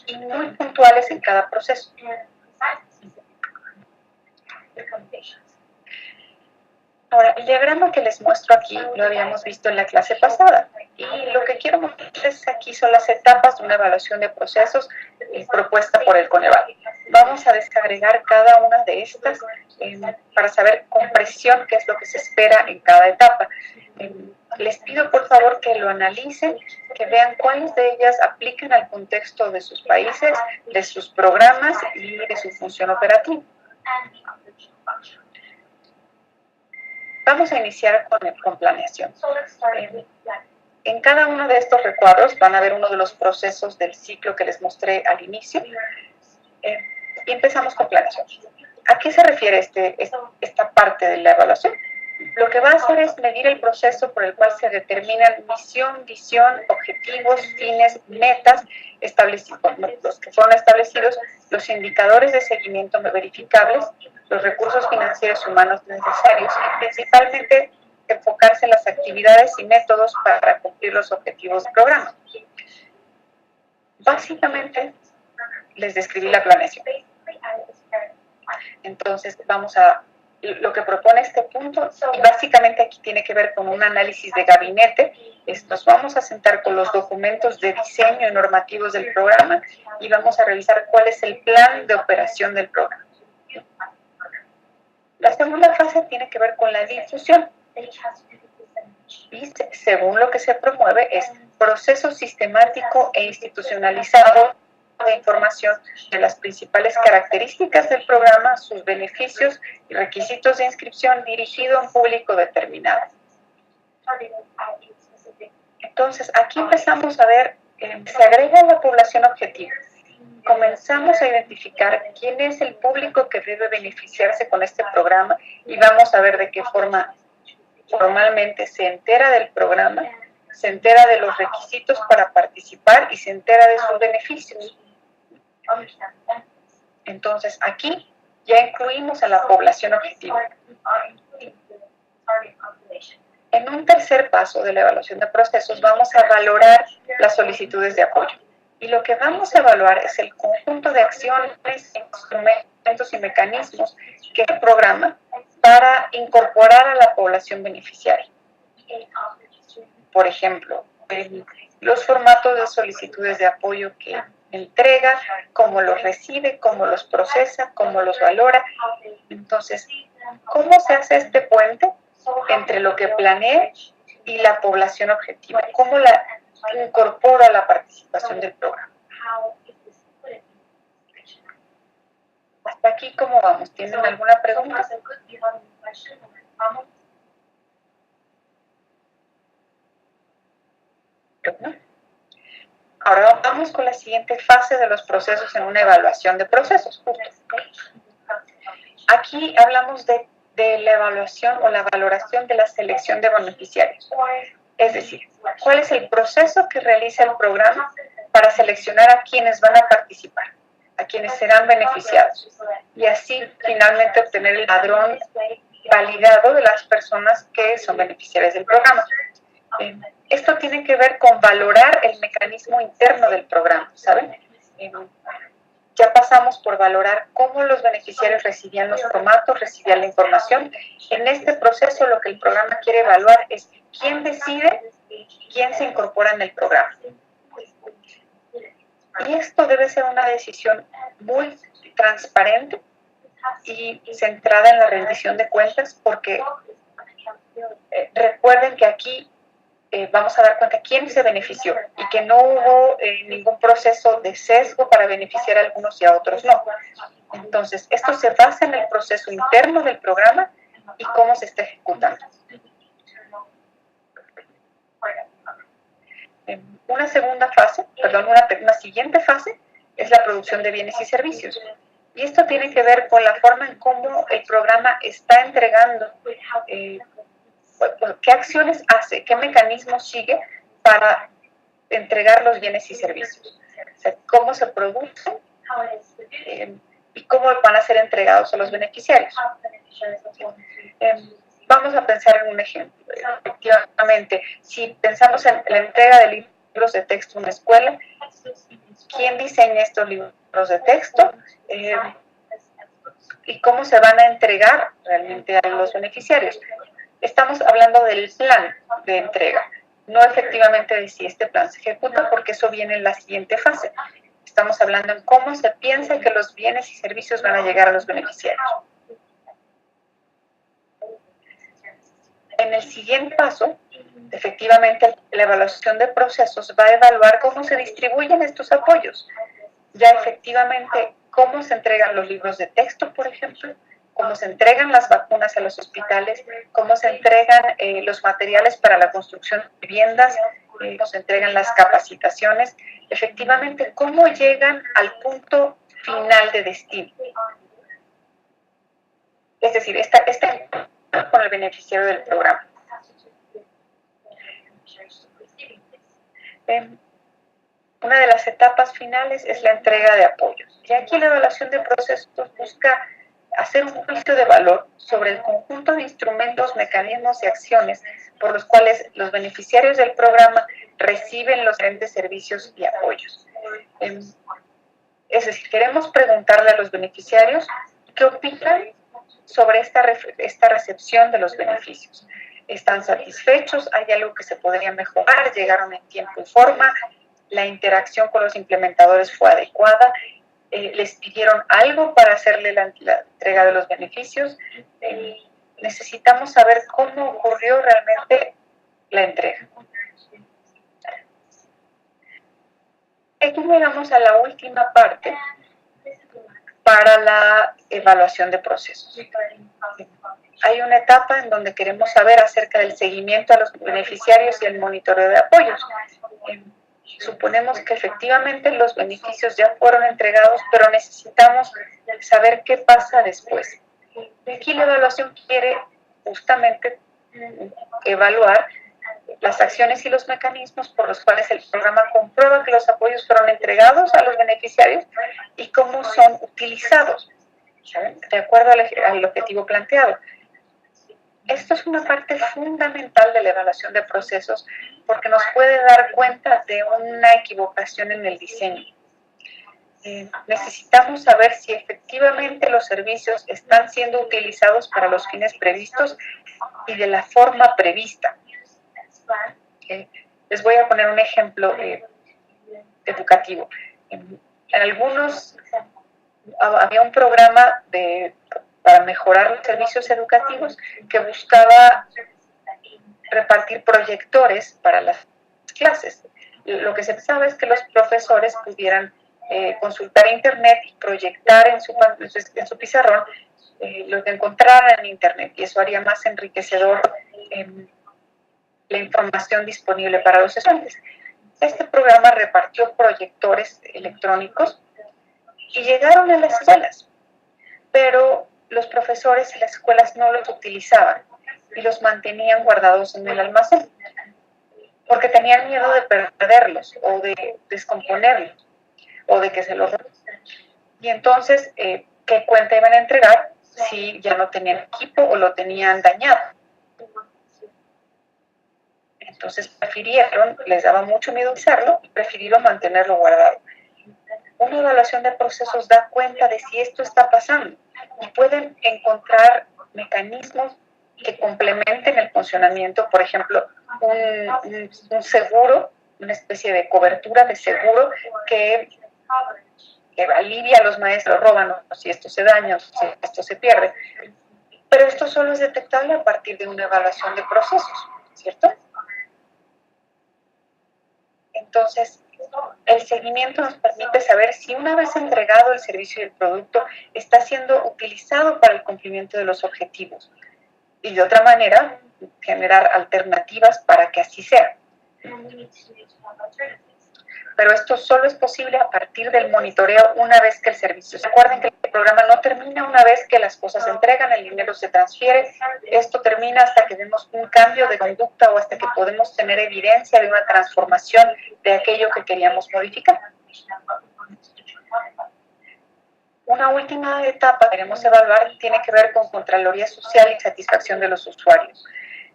y muy puntuales en cada proceso. Ahora, el diagrama que les muestro aquí lo habíamos visto en la clase pasada y lo que quiero mostrarles aquí son las etapas de una evaluación de procesos propuesta por el Coneval. Vamos a desagregar cada una de estas para saber con precisión qué es lo que se espera en cada etapa. Les pido por favor que lo analicen, que vean cuáles de ellas aplican al contexto de sus países, de sus programas y de su función operativa. Vamos a iniciar con planeación. En cada uno de estos recuadros van a ver uno de los procesos del ciclo que les mostré al inicio. Y empezamos con planeación. ¿A qué se refiere esta parte de la evaluación? Lo que va a hacer es medir el proceso por el cual se determinan misión, visión, objetivos, fines, metas establecidos, los que fueron establecidos, los indicadores de seguimiento verificables, los recursos financieros y humanos necesarios y principalmente enfocarse en las actividades y métodos para cumplir los objetivos del programa. Básicamente, les describí la planeación. Entonces, lo que propone este punto, y básicamente aquí tiene que ver con un análisis de gabinete. Nos vamos a sentar con los documentos de diseño y normativos del programa y vamos a revisar cuál es el plan de operación del programa. La segunda fase tiene que ver con la difusión. Y según lo que se promueve es proceso sistemático e institucionalizado de información de las principales características del programa, sus beneficios y requisitos de inscripción dirigido a un público determinado. Entonces, aquí empezamos a ver, se agrega la población objetivo. Comenzamos a identificar quién es el público que debe beneficiarse con este programa y vamos a ver de qué forma formalmente se entera del programa, se entera de los requisitos para participar y se entera de sus beneficios. Entonces, aquí ya incluimos a la población objetivo. En un tercer paso de la evaluación de procesos, vamos a valorar las solicitudes de apoyo. Y lo que vamos a evaluar es el conjunto de acciones, instrumentos y mecanismos que el programa para incorporar a la población beneficiaria. Por ejemplo, los formatos de solicitudes de apoyo que entrega, cómo los recibe, cómo los procesa, cómo los valora. Entonces, ¿cómo se hace este puente entre lo que planea y la población objetiva? ¿Cómo la incorpora a la participación del programa? Hasta aquí, ¿cómo vamos? ¿Tienen alguna pregunta? ¿No? Ahora vamos con la siguiente fase de los procesos en una evaluación de procesos. Aquí hablamos de la evaluación o la valoración de la selección de beneficiarios. Es decir, ¿cuál es el proceso que realiza el programa para seleccionar a quienes van a participar, a quienes serán beneficiados? Y así finalmente obtener el padrón validado de las personas que son beneficiarias del programa. Esto tiene que ver con valorar el mecanismo interno del programa, ¿saben? Ya pasamos por valorar cómo los beneficiarios recibían los formatos, recibían la información. En este proceso lo que el programa quiere evaluar es quién decide, quién se incorpora en el programa. Y esto debe ser una decisión muy transparente y centrada en la rendición de cuentas, porque recuerden que aquí vamos a dar cuenta quién se benefició y que no hubo ningún proceso de sesgo para beneficiar a algunos y a otros no. Entonces, esto se basa en el proceso interno del programa y cómo se está ejecutando. Una siguiente fase es la producción de bienes y servicios. Y esto tiene que ver con la forma en cómo el programa está entregando, qué acciones hace, qué mecanismos sigue para entregar los bienes y servicios. O sea, cómo se producen y cómo van a ser entregados a los beneficiarios. Vamos a pensar en un ejemplo. Efectivamente, si pensamos en la entrega de libros de texto en una escuela, ¿quién diseña estos libros de texto? ¿Y cómo se van a entregar realmente a los beneficiarios? Estamos hablando del plan de entrega, no efectivamente de si este plan se ejecuta, porque eso viene en la siguiente fase. Estamos hablando en cómo se piensa que los bienes y servicios van a llegar a los beneficiarios. En el siguiente paso, efectivamente, la evaluación de procesos va a evaluar cómo se distribuyen estos apoyos. Ya efectivamente, cómo se entregan los libros de texto, por ejemplo, cómo se entregan las vacunas a los hospitales, cómo se entregan los materiales para la construcción de viviendas, cómo se entregan las capacitaciones, efectivamente, cómo llegan al punto final de destino. Es decir, con el beneficiario del programa. Una de las etapas finales es la entrega de apoyos. Y aquí la evaluación de procesos busca hacer un juicio de valor sobre el conjunto de instrumentos, mecanismos y acciones por los cuales los beneficiarios del programa reciben los diferentes servicios y apoyos. Es decir, queremos preguntarle a los beneficiarios qué opinan sobre esta recepción de los beneficios. ¿Están satisfechos? ¿Hay algo que se podría mejorar? ¿Llegaron en tiempo y forma? ¿La interacción con los implementadores fue adecuada? ¿Les pidieron algo para hacerle la entrega de los beneficios? Necesitamos saber cómo ocurrió realmente la entrega. Aquí llegamos a la última parte para la evaluación de procesos. Hay una etapa en donde queremos saber acerca del seguimiento a los beneficiarios y el monitoreo de apoyos. Suponemos que efectivamente los beneficios ya fueron entregados, pero necesitamos saber qué pasa después. Aquí la evaluación quiere justamente evaluar las acciones y los mecanismos por los cuales el programa comprueba que los apoyos fueron entregados a los beneficiarios y cómo son utilizados, ¿saben? De acuerdo al objetivo planteado. Esto es una parte fundamental de la evaluación de procesos porque nos puede dar cuenta de una equivocación en el diseño. Necesitamos saber si efectivamente los servicios están siendo utilizados para los fines previstos y de la forma prevista. Les voy a poner un ejemplo educativo. En algunos había un programa para mejorar los servicios educativos que buscaba repartir proyectores para las clases. Lo que se pensaba es que los profesores pudieran consultar internet y proyectar en su pizarrón lo que encontraran en internet, y eso haría más enriquecedor la información disponible para los estudiantes. Este programa repartió proyectores electrónicos y llegaron a las escuelas, pero los profesores y las escuelas no los utilizaban y los mantenían guardados en el almacén porque tenían miedo de perderlos o de descomponerlos o de que se los roben. Y entonces, ¿qué cuenta iban a entregar si ya no tenían equipo o lo tenían dañado? Entonces les daba mucho miedo usarlo y prefirieron mantenerlo guardado. Una evaluación de procesos da cuenta de si esto está pasando y pueden encontrar mecanismos que complementen el funcionamiento, por ejemplo, un seguro, una especie de cobertura de seguro que alivia a los maestros, roban o si esto se daña o si esto se pierde. Pero esto solo es detectable a partir de una evaluación de procesos, ¿cierto? Entonces, el seguimiento nos permite saber si una vez entregado el servicio y el producto está siendo utilizado para el cumplimiento de los objetivos. y de otra manera generar alternativas para que así sea. Pero esto solo es posible a partir del monitoreo una vez que el servicio. Recuerden que el programa no termina una vez que las cosas se entregan, el dinero se transfiere. Esto termina hasta que vemos un cambio de conducta o hasta que podemos tener evidencia de una transformación de aquello que queríamos modificar. Una última etapa que queremos evaluar tiene que ver con Contraloría Social y satisfacción de los usuarios.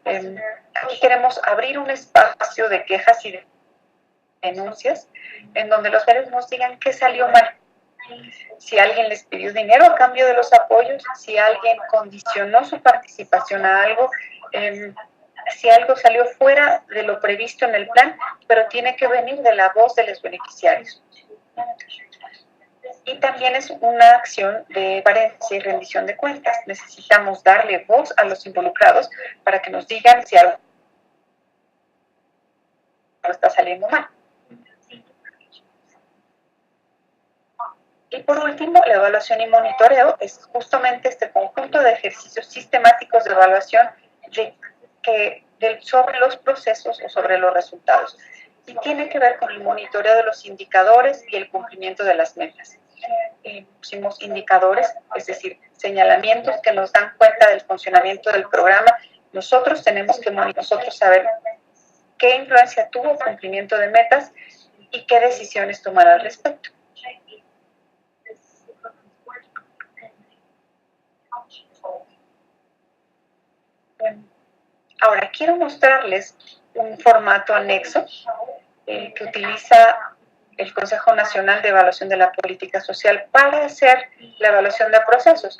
Aquí queremos abrir un espacio de quejas y de denuncias en donde los usuarios nos digan qué salió mal. Si alguien les pidió dinero a cambio de los apoyos, si alguien condicionó su participación a algo, si algo salió fuera de lo previsto en el plan, pero tiene que venir de la voz de los beneficiarios. Y también es una acción de transparencia y rendición de cuentas. Necesitamos darle voz a los involucrados para que nos digan si algo está saliendo mal. Y por último, la evaluación y monitoreo es justamente este conjunto de ejercicios sistemáticos de evaluación sobre los procesos o sobre los resultados. Y tiene que ver con el monitoreo de los indicadores y el cumplimiento de las metas. Pusimos indicadores, es decir, señalamientos que nos dan cuenta del funcionamiento del programa. Nosotros tenemos que saber qué influencia tuvo el cumplimiento de metas y qué decisiones tomar al respecto. Ahora, quiero mostrarles un formato anexo que utiliza el Consejo Nacional de Evaluación de la Política Social para hacer la evaluación de procesos.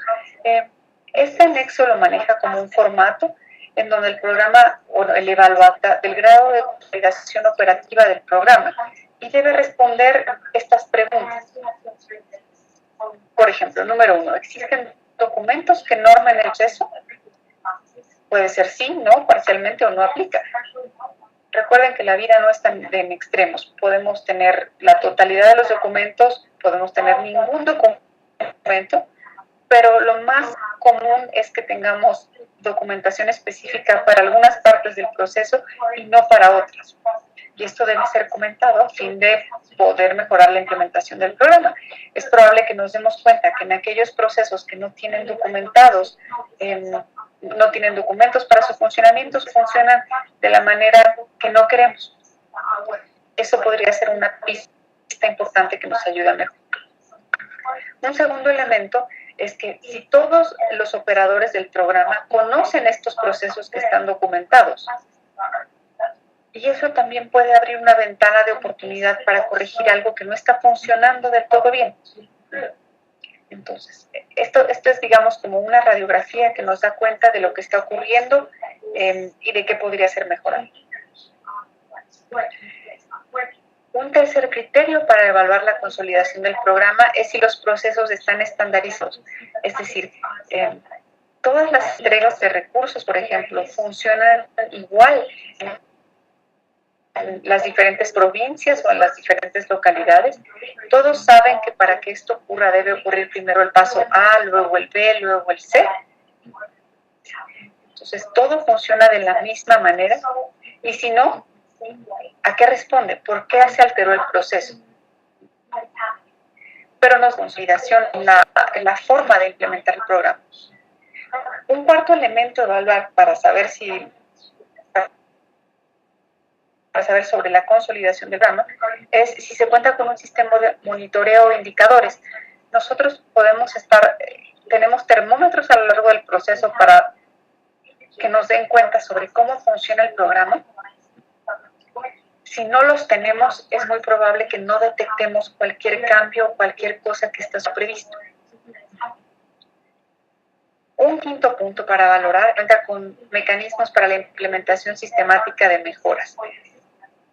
Este anexo lo maneja como un formato en donde el programa o el evaluata del grado de consolidación operativa del programa y debe responder estas preguntas. Por ejemplo, número 1, ¿existen documentos que normen el proceso? Puede ser sí, no, parcialmente o no aplica. Recuerden que la vida no está en extremos. Podemos tener la totalidad de los documentos, podemos tener ningún documento, pero lo más común es que tengamos documentación específica para algunas partes del proceso y no para otras. Y esto debe ser comentado a fin de poder mejorar la implementación del programa. Es probable que nos demos cuenta que en aquellos procesos que no tienen documentados, no tienen documentos para su funcionamiento, funcionan de la manera que no queremos. Eso podría ser una pista importante que nos ayude a mejorar. Un segundo elemento es que si todos los operadores del programa conocen estos procesos que están documentados, y eso también puede abrir una ventana de oportunidad para corregir algo que no está funcionando del todo bien. Entonces, esto es, digamos, como una radiografía que nos da cuenta de lo que está ocurriendo y de qué podría ser mejorado. Un tercer criterio para evaluar la consolidación del programa es si los procesos están estandarizados. Es decir, todas las entregas de recursos, por ejemplo, funcionan igual en las diferentes provincias o en las diferentes localidades. Todos saben que para que esto ocurra debe ocurrir primero el paso A, luego el B, luego el C. Entonces, todo funciona de la misma manera. Y si no, ¿a qué responde? ¿Por qué se alteró el proceso? Pero no es consolidación en la forma de implementar el programa. Un cuarto elemento a evaluar para saber sobre la consolidación del programa es si se cuenta con un sistema de monitoreo o indicadores. Nosotros tenemos termómetros a lo largo del proceso para que nos den cuenta sobre cómo funciona el programa. Si no los tenemos, es muy probable que no detectemos cualquier cambio o cualquier cosa que está previsto. Un quinto punto para valorar cuenta con mecanismos para la implementación sistemática de mejoras.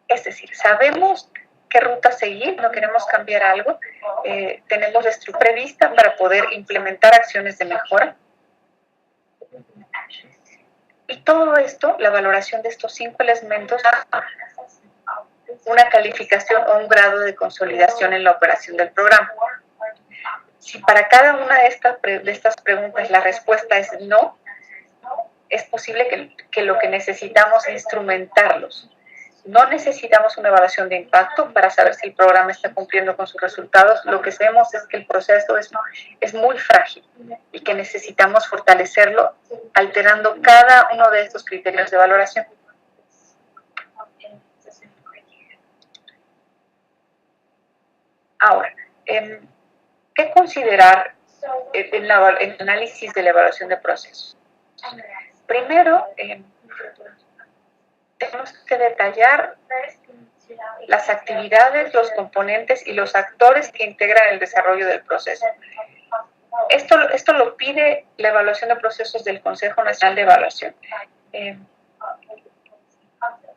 Es decir, sabemos qué ruta seguir, no queremos cambiar algo, tenemos la estructura prevista para poder implementar acciones de mejora. Y todo esto, la valoración de estos 5 elementos, una calificación o un grado de consolidación en la operación del programa. Si para cada una de estas preguntas la respuesta es no, es posible que lo que necesitamos es instrumentarlos. No necesitamos una evaluación de impacto para saber si el programa está cumpliendo con sus resultados. Lo que sabemos es que el proceso es muy frágil y que necesitamos fortalecerlo alterando cada uno de estos criterios de valoración. Ahora, ¿qué considerar en el análisis de la evaluación de procesos? Primero, tenemos que detallar las actividades, los componentes y los actores que integran el desarrollo del proceso. Esto lo pide la evaluación de procesos del Consejo Nacional de Evaluación.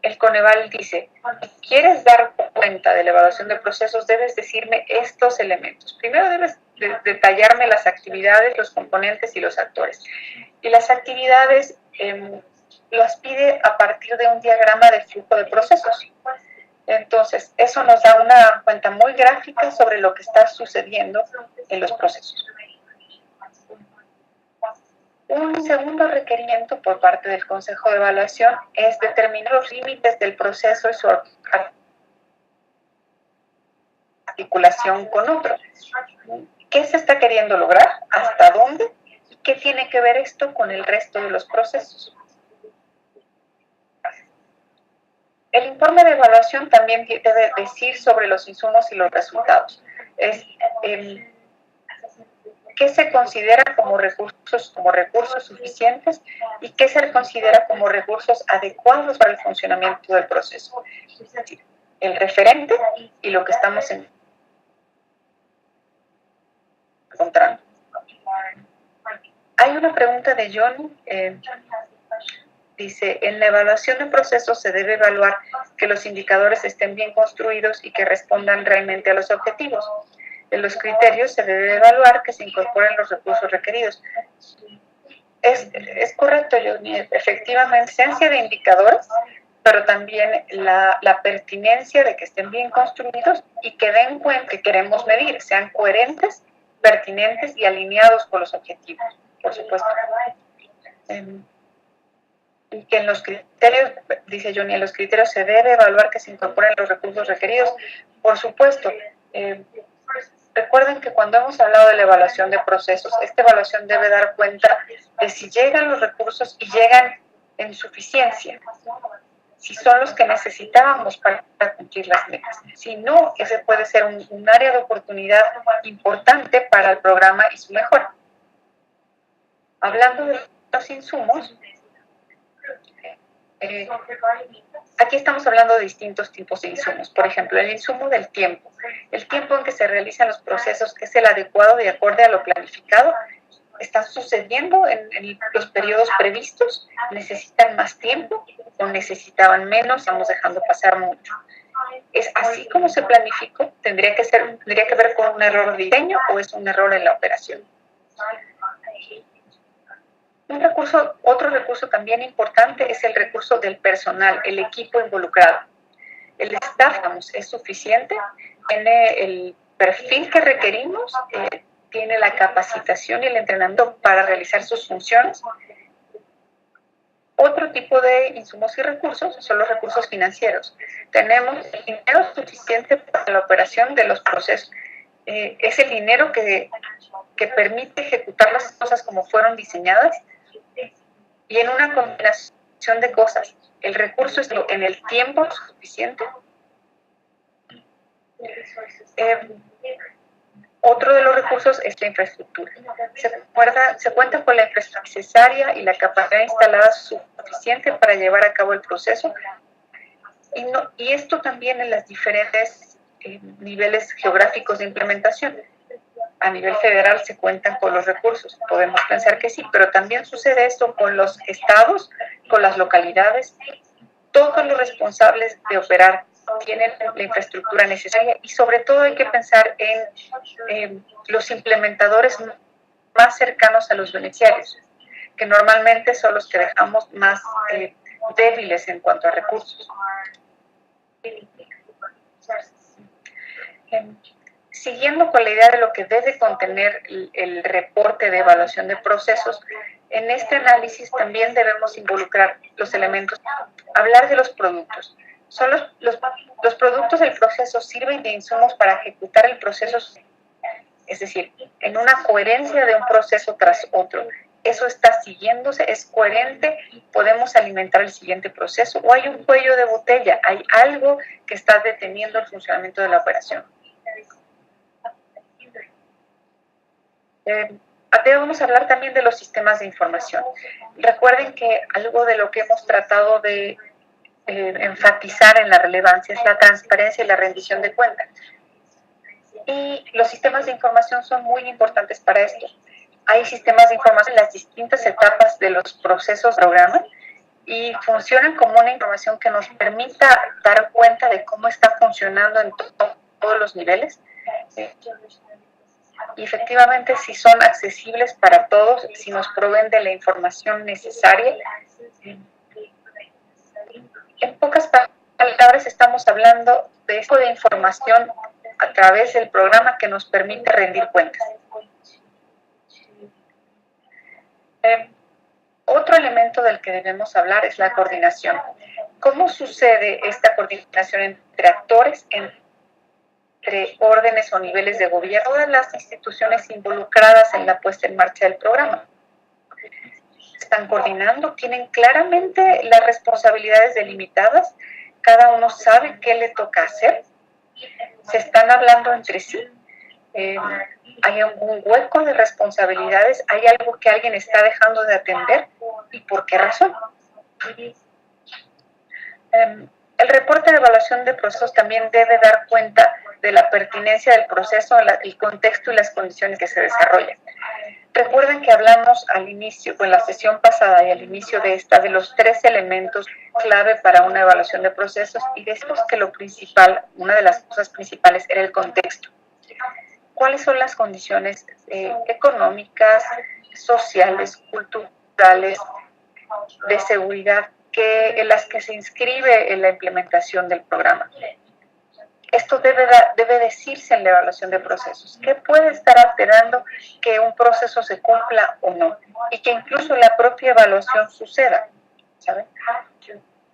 El Coneval dice, si quieres dar cuenta de la evaluación de procesos, debes decirme estos elementos. Primero debes detallarme las actividades, los componentes y los actores. Y las actividades las pide a partir de un diagrama de flujo de procesos. Entonces, eso nos da una cuenta muy gráfica sobre lo que está sucediendo en los procesos. Un segundo requerimiento por parte del Consejo de Evaluación es determinar los límites del proceso y su articulación con otros. ¿Qué se está queriendo lograr? ¿Hasta dónde? ¿Y qué tiene que ver esto con el resto de los procesos? El informe de evaluación también debe decir sobre los insumos y los resultados. ¿Qué se considera como recursos suficientes y qué se considera como recursos adecuados para el funcionamiento del proceso? Es decir, el referente y lo que estamos encontrando. Hay una pregunta de Johnny. Dice, en la evaluación de procesos se debe evaluar que los indicadores estén bien construidos y que respondan realmente a los objetivos. En los criterios se debe evaluar que se incorporen los recursos requeridos. Es correcto, Johnny, efectivamente, esencia de indicadores, pero también la pertinencia de que estén bien construidos y que den cuenta que queremos medir, sean coherentes, pertinentes y alineados con los objetivos, por supuesto. Y que en los criterios, dice Johnny, en los criterios se debe evaluar que se incorporen los recursos requeridos. Por supuesto, recuerden que cuando hemos hablado de la evaluación de procesos, esta evaluación debe dar cuenta de si llegan los recursos y llegan en suficiencia, si son los que necesitábamos para cumplir las metas. Si no, ese puede ser un área de oportunidad importante para el programa y su mejora. Hablando de los insumos, aquí estamos hablando de distintos tipos de insumos. Por ejemplo, el insumo del tiempo. El tiempo en que se realizan los procesos es el adecuado de acuerdo a lo planificado. ¿Está sucediendo en los periodos previstos? ¿Necesitan más tiempo o necesitaban menos? Estamos dejando pasar mucho. ¿Es así como se planificó? ¿Tendría que ver con un error de diseño o es un error en la operación? Otro recurso también importante es el recurso del personal, el equipo involucrado. El staff, es suficiente, tiene el perfil que requerimos, tiene la capacitación y el entrenamiento para realizar sus funciones. Otro tipo de insumos y recursos son los recursos financieros. Tenemos el dinero suficiente para la operación de los procesos. Es el dinero que permite ejecutar las cosas como fueron diseñadas. Y en una combinación de cosas, el recurso es en el tiempo suficiente. Otro de los recursos es la infraestructura. Se cuenta con la infraestructura necesaria y la capacidad instalada suficiente para llevar a cabo el proceso. Y esto también en los diferentes niveles geográficos de implementación. A nivel federal se cuentan con los recursos, podemos pensar que sí, pero también sucede esto con los estados, con las localidades. Todos los responsables de operar tienen la infraestructura necesaria y sobre todo hay que pensar en los implementadores más cercanos a los beneficiarios, que normalmente son los que dejamos más débiles en cuanto a recursos. Siguiendo con la idea de lo que debe contener el reporte de evaluación de procesos, En este análisis también debemos involucrar los elementos, hablar de los productos. Son los productos del proceso sirven de insumos para ejecutar el proceso, es decir, en una coherencia de un proceso tras otro. Eso está siguiéndose, es coherente, podemos alimentar el siguiente proceso, o hay un cuello de botella, hay algo que está deteniendo el funcionamiento de la operación. Vamos a hablar también de los sistemas de información. Recuerden que algo de lo que hemos tratado de enfatizar en la relevancia es la transparencia y la rendición de cuentas. Y los sistemas de información son muy importantes para esto. Hay sistemas de información en las distintas etapas de los procesos de programa y funcionan como una información que nos permita dar cuenta de cómo está funcionando en todos los niveles. Y efectivamente, si son accesibles para todos, si nos proveen de la información necesaria. En pocas palabras, estamos hablando de esto de información a través del programa que nos permite rendir cuentas. Otro elemento del que debemos hablar es la coordinación. ¿Cómo sucede esta coordinación entre actores, entre órdenes o niveles de gobierno, todas las instituciones involucradas en la puesta en marcha del programa? Están coordinando, tienen claramente las responsabilidades delimitadas, cada uno sabe qué le toca hacer, se están hablando entre sí, hay algún hueco de responsabilidades, hay algo que alguien está dejando de atender y por qué razón. El reporte de evaluación de procesos también debe dar cuenta de la pertinencia del proceso, el contexto y las condiciones que se desarrollan. Recuerden que hablamos al inicio, en la sesión pasada y al inicio de esta, de los 3 elementos clave para una evaluación de procesos y decimos que lo principal, una de las cosas principales era el contexto. ¿Cuáles son las condiciones económicas, sociales, culturales, de seguridad en las que se inscribe en la implementación del programa? Esto debe decirse en la evaluación de procesos. ¿Qué puede estar alterando que un proceso se cumpla o no? Y que incluso la propia evaluación suceda, ¿saben?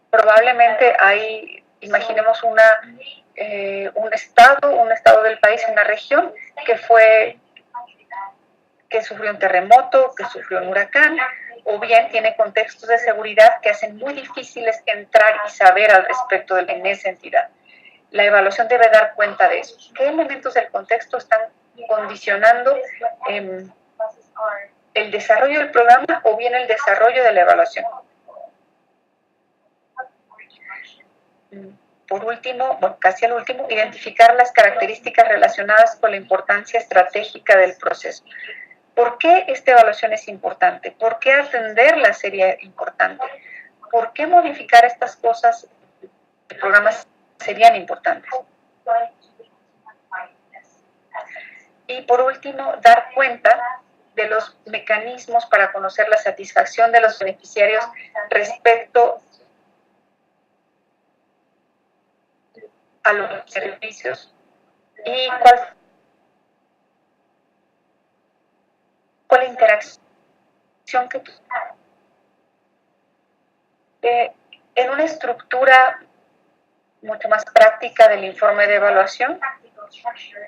Probablemente hay, imaginemos un estado del país, una región que sufrió un terremoto, que sufrió un huracán, o bien tiene contextos de seguridad que hacen muy difíciles entrar y saber al respecto en esa entidad. La evaluación debe dar cuenta de eso. ¿Qué elementos del contexto están condicionando el desarrollo del programa o bien el desarrollo de la evaluación? Por último, casi al último, identificar las características relacionadas con la importancia estratégica del proceso. ¿Por qué esta evaluación es importante? ¿Por qué atenderla sería importante? ¿Por qué modificar estas cosas de programas serían importantes? Y por último, dar cuenta de los mecanismos para conocer la satisfacción de los beneficiarios respecto a los servicios y cuál fue la interacción que en una estructura mucho más práctica del informe de evaluación.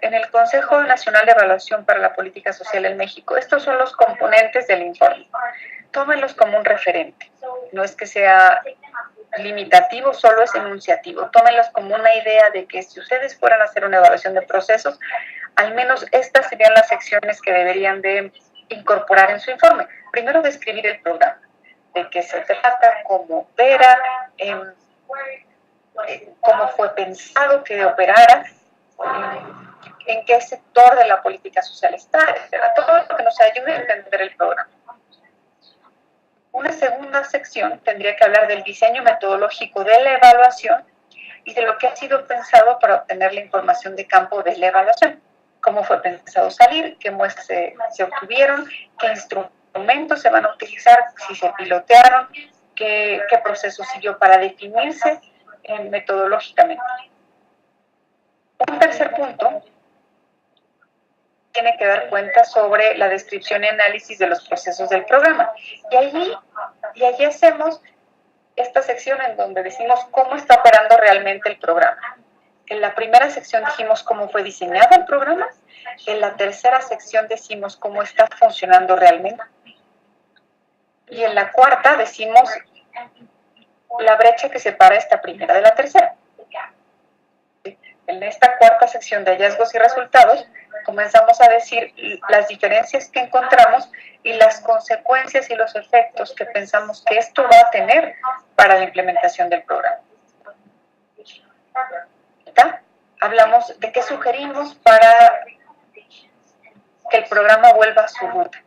En el Consejo Nacional de Evaluación para la Política Social en México, estos son los componentes del informe. Tómenlos como un referente. No es que sea limitativo, solo es enunciativo. Tómenlos como una idea de que si ustedes fueran a hacer una evaluación de procesos, al menos estas serían las secciones que deberían de incorporar en su informe. Primero, describir el programa, de qué se trata, cómo opera, cómo fue pensado que operara, en qué sector de la política social está, etc. Todo lo que nos ayude a entender el programa. Una segunda sección tendría que hablar del diseño metodológico de la evaluación y de lo que ha sido pensado para obtener la información de campo de la evaluación. Cómo fue pensado salir, qué muestras se obtuvieron, qué instrumentos se van a utilizar, si se pilotearon, qué proceso siguió para definirse metodológicamente. Un tercer punto tiene que dar cuenta sobre la descripción y análisis de los procesos del programa. Y allí hacemos esta sección en donde decimos cómo está operando realmente el programa. En la primera sección dijimos cómo fue diseñado el programa. En la tercera sección decimos cómo está funcionando realmente. Y en la cuarta decimos la brecha que separa esta primera de la tercera. En esta cuarta sección de hallazgos y resultados, comenzamos a decir las diferencias que encontramos y las consecuencias y los efectos que pensamos que esto va a tener para la implementación del programa. ¿Está? Hablamos de qué sugerimos para que el programa vuelva a su ruta.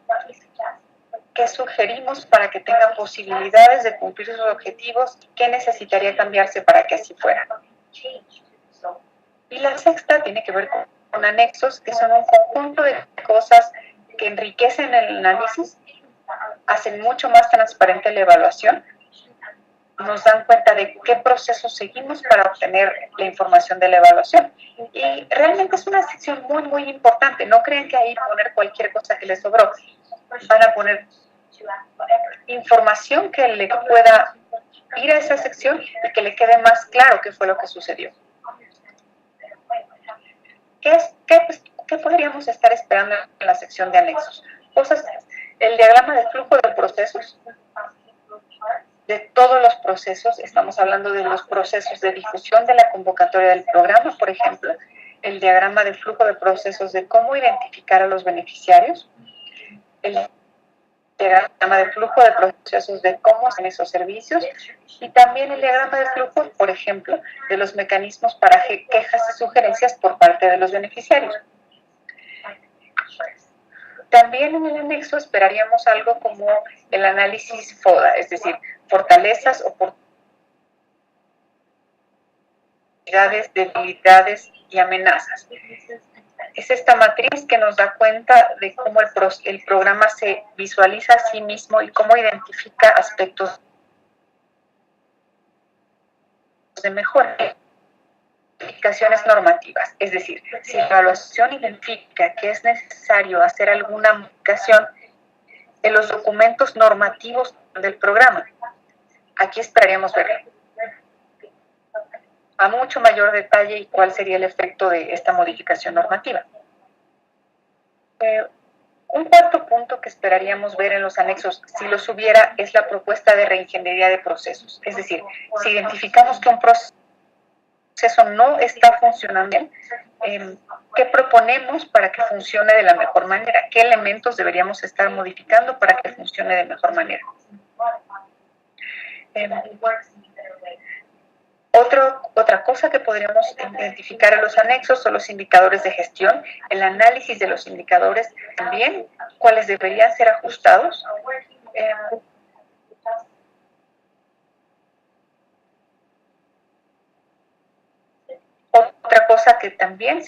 ¿Qué sugerimos para que tenga posibilidades de cumplir sus objetivos? ¿Qué necesitaría cambiarse para que así fuera? Y la sexta tiene que ver con anexos, que son un conjunto de cosas que enriquecen el análisis, hacen mucho más transparente la evaluación, nos dan cuenta de qué procesos seguimos para obtener la información de la evaluación. Y realmente es una sección muy, muy importante. No crean que ahí poner cualquier cosa que les sobró. Van a poner información que le pueda ir a esa sección y que le quede más claro qué fue lo que sucedió. ¿Qué podríamos estar esperando en la sección de anexos? Cosas, el diagrama de flujo de procesos, de todos los procesos, estamos hablando de los procesos de difusión de la convocatoria del programa, por ejemplo, el diagrama de flujo de procesos de cómo identificar a los beneficiarios, el diagrama de flujo de procesos de cómo hacen esos servicios y también el diagrama de flujo, por ejemplo, de los mecanismos para quejas y sugerencias por parte de los beneficiarios. También en el anexo esperaríamos algo como el análisis FODA, es decir, fortalezas, oportunidades, debilidades y amenazas. Es esta matriz que nos da cuenta de cómo el programa se visualiza a sí mismo y cómo identifica aspectos de mejora. Modificaciones normativas, es decir, si la evaluación identifica que es necesario hacer alguna modificación en los documentos normativos del programa, aquí esperaríamos verlo a mucho mayor detalle y cuál sería el efecto de esta modificación normativa. Un cuarto punto que esperaríamos ver en los anexos, si los hubiera, es la propuesta de reingeniería de procesos. Es decir, si identificamos que un proceso no está funcionando bien, ¿qué proponemos para que funcione de la mejor manera? ¿Qué elementos deberíamos estar modificando para que funcione de mejor manera? Otra cosa que podríamos identificar en los anexos son los indicadores de gestión, el análisis de los indicadores también, cuáles deberían ser ajustados. Otra cosa que también,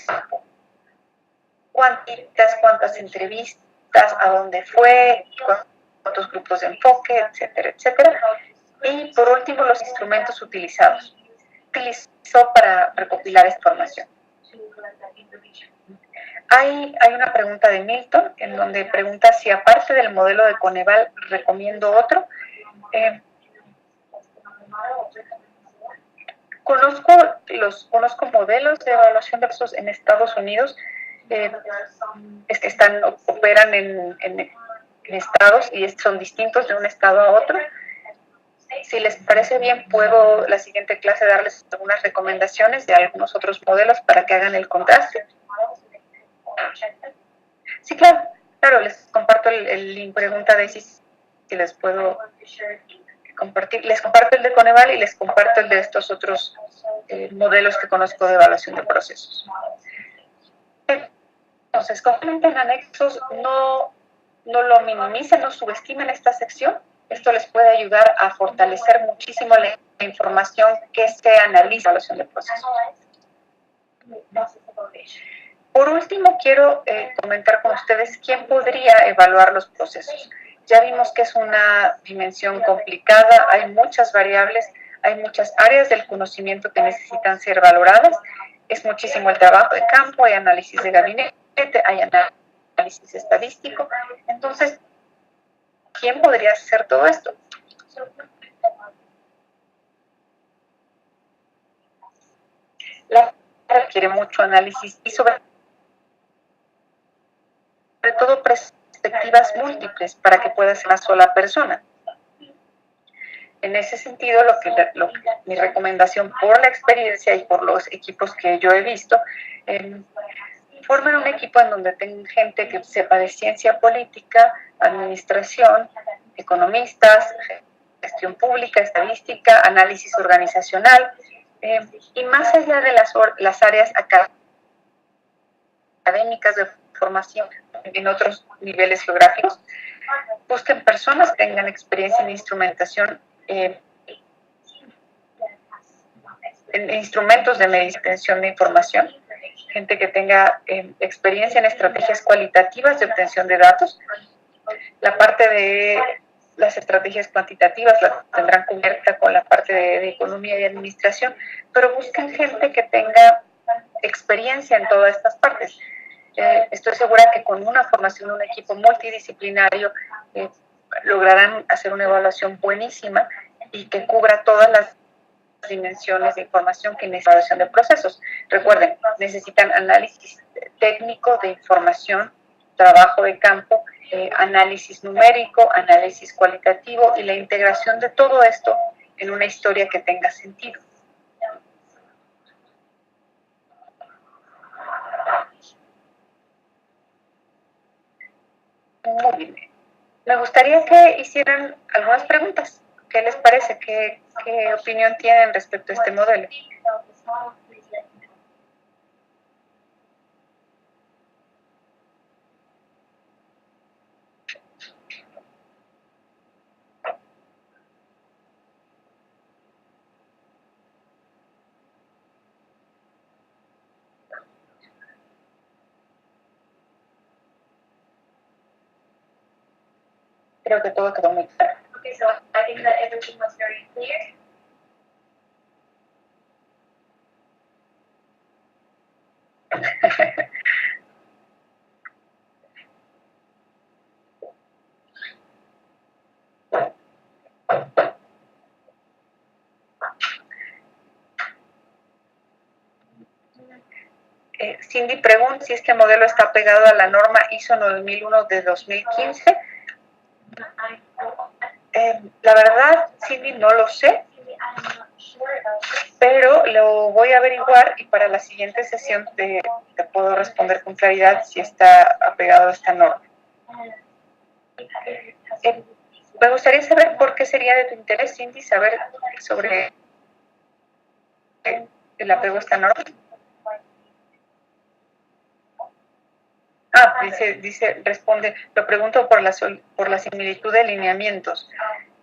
cuántas entrevistas, a dónde fue, cuántos grupos de enfoque, etcétera, etcétera. Y por último, los instrumentos utilizados. Utilizó para recopilar esta información. Hay una pregunta de Milton en donde pregunta si aparte del modelo de Coneval recomiendo otro. Conozco modelos de evaluación de procesos en Estados Unidos que operan en estados y son distintos de un estado a otro. Si les parece bien, puedo la siguiente clase darles algunas recomendaciones de algunos otros modelos para que hagan el contraste. Sí, claro, les comparto el link. Pregunta de si les puedo compartir. Les comparto el de Coneval y les comparto el de estos otros modelos que conozco de evaluación de procesos. Entonces, complementen anexos, no lo minimicen, no subestimen esta sección. Esto les puede ayudar a fortalecer muchísimo la información que se analiza en la evaluación de procesos. Por último, quiero comentar con ustedes quién podría evaluar los procesos. Ya vimos que es una dimensión complicada, hay muchas variables, hay muchas áreas del conocimiento que necesitan ser valoradas, es muchísimo el trabajo de campo, hay análisis de gabinete, hay análisis análisis estadístico. Entonces, ¿quién podría hacer todo esto? La requiere mucho análisis y sobre todo perspectivas múltiples para que pueda ser una sola persona. En ese sentido, mi recomendación por la experiencia y por los equipos que yo he visto, formen un equipo en donde tengan gente que sepa de ciencia política, administración, economistas, gestión pública, estadística, análisis organizacional, y más allá de las áreas académicas de formación en otros niveles geográficos, busquen personas que tengan experiencia en instrumentación, en instrumentos de medición de información, gente que tenga experiencia en estrategias cualitativas de obtención de datos. La parte de las estrategias cuantitativas la tendrán cubierta con la parte de economía y administración, pero busquen gente que tenga experiencia en todas estas partes. Estoy segura que con una formación, un equipo multidisciplinario, lograrán hacer una evaluación buenísima y que cubra todas las dimensiones de información que necesitan evaluación de procesos. Recuerden, necesitan análisis técnico de información, trabajo de campo, análisis numérico, análisis cualitativo y la integración de todo esto en una historia que tenga sentido. Muy bien. Me gustaría que hicieran algunas preguntas. ¿Qué les parece? ¿Qué opinión tienen respecto a este modelo? Creo que todo quedó muy claro. Okay, so I think that everything was very clear. Cindy pregunta si este modelo está pegado a la norma ISO 9001 de 2015. La verdad, Cindy, no lo sé, pero lo voy a averiguar y para la siguiente sesión te puedo responder con claridad si está apegado a esta norma. Me gustaría saber por qué sería de tu interés, Cindy, saber sobre el apego a esta norma. Responde, lo pregunto por la similitud de lineamientos.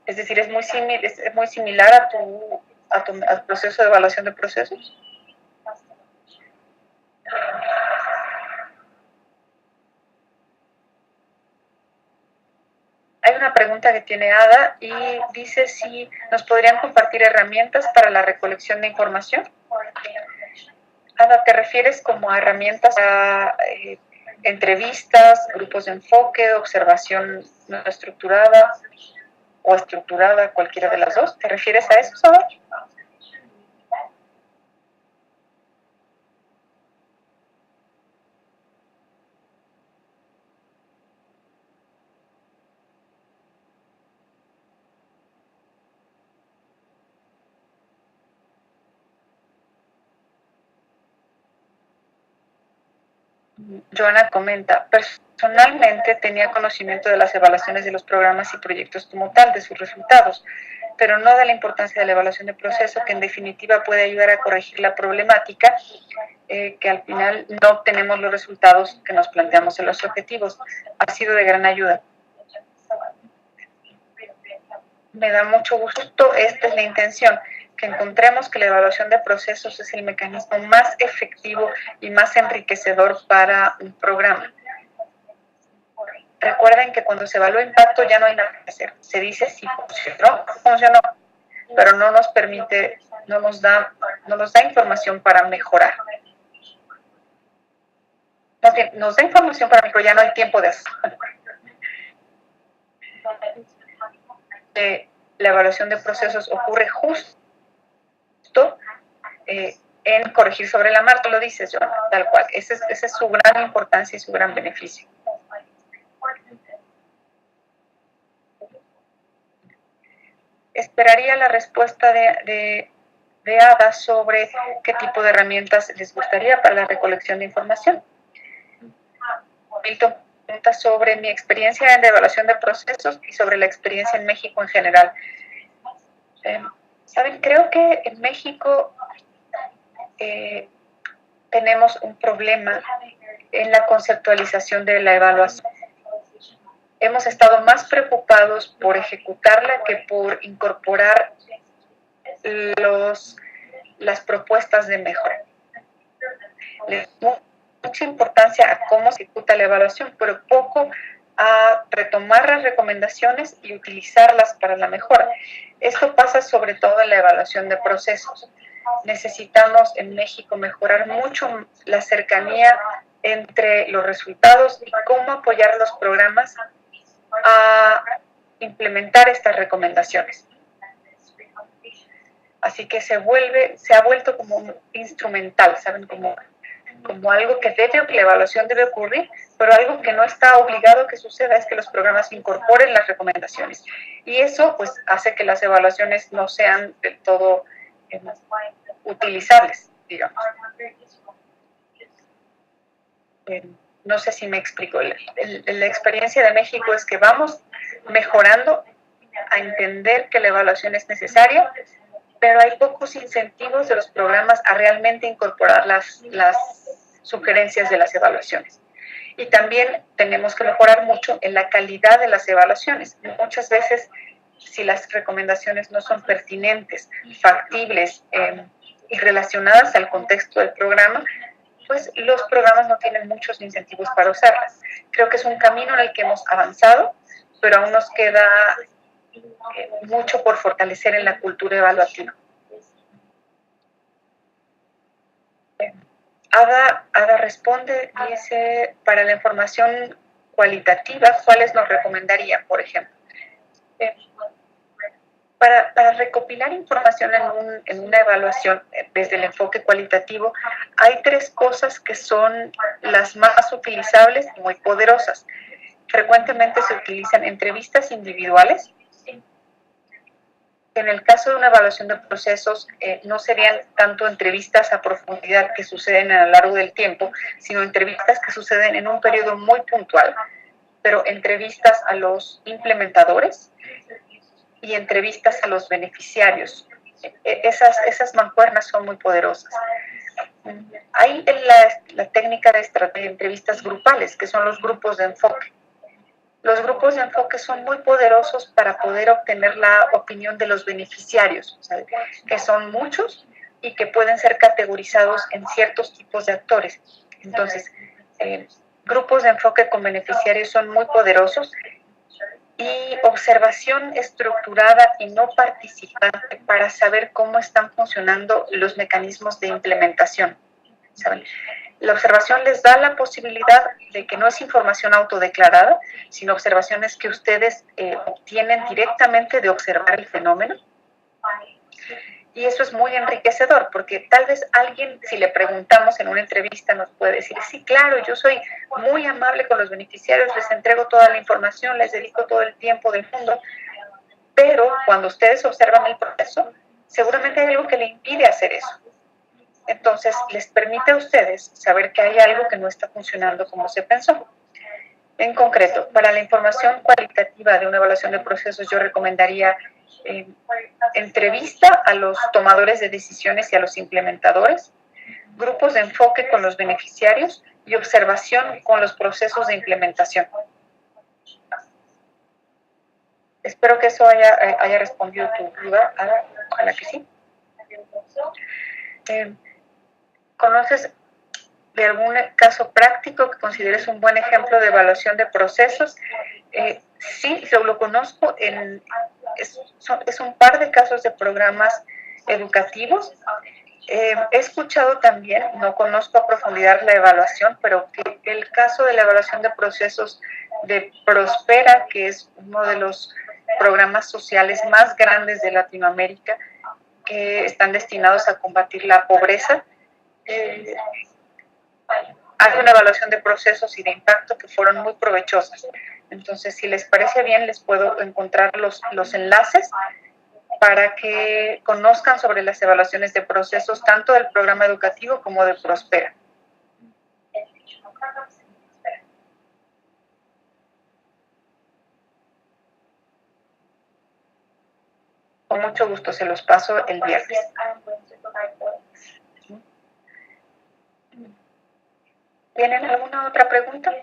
Es decir, es muy similar al proceso de evaluación de procesos. Hay una pregunta que tiene Ada y dice si nos podrían compartir herramientas para la recolección de información. Ada, ¿te refieres como a herramientas a entrevistas, grupos de enfoque, observación no estructurada o estructurada, cualquiera de las dos? ¿Te refieres a eso, Ada? Joana comenta, personalmente tenía conocimiento de las evaluaciones de los programas y proyectos como tal, de sus resultados, pero no de la importancia de la evaluación de proceso, que en definitiva puede ayudar a corregir la problemática, que al final no obtenemos los resultados que nos planteamos en los objetivos. Ha sido de gran ayuda. Me da mucho gusto, esta es la intención, que encontremos que la evaluación de procesos es el mecanismo más efectivo y más enriquecedor para un programa. Recuerden que cuando se evalúa impacto ya no hay nada que hacer. Se dice si funcionó, pero no nos permite, no nos da información para mejorar. más bien, nos da información para mí, pero ya no hay tiempo de hacerlo. La evaluación de procesos ocurre justo en corregir sobre la marcha, lo dices, Joana, tal cual. Esa es su gran importancia y su gran beneficio. Esperaría la respuesta de Ada sobre qué tipo de herramientas les gustaría para la recolección de información. Milton pregunta sobre mi experiencia en evaluación de procesos y sobre la experiencia en México en general. Saben, creo que en México tenemos un problema en la conceptualización de la evaluación. Hemos estado más preocupados por ejecutarla que por incorporar las propuestas de mejora. Le damos mucha importancia a cómo se ejecuta la evaluación, pero poco a retomar las recomendaciones y utilizarlas para la mejora. Esto pasa sobre todo en la evaluación de procesos. Necesitamos en México mejorar mucho la cercanía entre los resultados y cómo apoyar los programas a implementar estas recomendaciones. Así que se ha vuelto como instrumental, ¿saben? Como algo que la evaluación debe ocurrir, pero algo que no está obligado a que suceda es que los programas incorporen las recomendaciones. Y eso pues hace que las evaluaciones no sean del todo utilizables, digamos. No sé si me explico. La experiencia de México es que vamos mejorando a entender que la evaluación es necesaria, pero hay pocos incentivos de los programas a realmente incorporar las sugerencias de las evaluaciones. Y también tenemos que mejorar mucho en la calidad de las evaluaciones. Muchas veces, si las recomendaciones no son pertinentes, factibles y relacionadas al contexto del programa, pues los programas no tienen muchos incentivos para usarlas. Creo que es un camino en el que hemos avanzado, pero aún nos queda mucho por fortalecer en la cultura evaluativa. Ada responde, dice, para la información cualitativa, ¿cuáles nos recomendaría, por ejemplo? Para recopilar información en una evaluación desde el enfoque cualitativo, hay 3 cosas que son las más utilizables y muy poderosas. Frecuentemente se utilizan entrevistas individuales. En el caso de una evaluación de procesos, no serían tanto entrevistas a profundidad que suceden a lo largo del tiempo, sino entrevistas que suceden en un periodo muy puntual, pero entrevistas a los implementadores y entrevistas a los beneficiarios. Esas mancuernas son muy poderosas. Hay la técnica de entrevistas grupales, que son los grupos de enfoque. Los grupos de enfoque son muy poderosos para poder obtener la opinión de los beneficiarios, ¿sabe? Que son muchos y que pueden ser categorizados en ciertos tipos de actores. Entonces, grupos de enfoque con beneficiarios son muy poderosos, y observación estructurada y no participante para saber cómo están funcionando los mecanismos de implementación, ¿saben? La observación les da la posibilidad de que no es información autodeclarada, sino observaciones que ustedes obtienen directamente de observar el fenómeno. Y eso es muy enriquecedor, porque tal vez alguien, si le preguntamos en una entrevista, nos puede decir, sí, claro, yo soy muy amable con los beneficiarios, les entrego toda la información, les dedico todo el tiempo del mundo, pero cuando ustedes observan el proceso, seguramente hay algo que le impide hacer eso. Entonces, les permite a ustedes saber que hay algo que no está funcionando como se pensó. En concreto, para la información cualitativa de una evaluación de procesos, yo recomendaría entrevista a los tomadores de decisiones y a los implementadores, grupos de enfoque con los beneficiarios y observación con los procesos de implementación. Espero que eso haya respondido tu duda, Ada. Ojalá que sí. ¿Conoces de algún caso práctico que consideres un buen ejemplo de evaluación de procesos? Sí, lo conozco. Es un par de casos de programas educativos He escuchado también, no conozco a profundidad la evaluación, pero que el caso de la evaluación de procesos de Prospera, que es uno de los programas sociales más grandes de Latinoamérica, que están destinados a combatir la pobreza, hay una evaluación de procesos y de impacto que fueron muy provechosas. Entonces, si les parece bien, les puedo encontrar los enlaces para que conozcan sobre las evaluaciones de procesos tanto del programa educativo como de Prospera. Con mucho gusto se los paso el viernes. ¿Tienen alguna otra pregunta?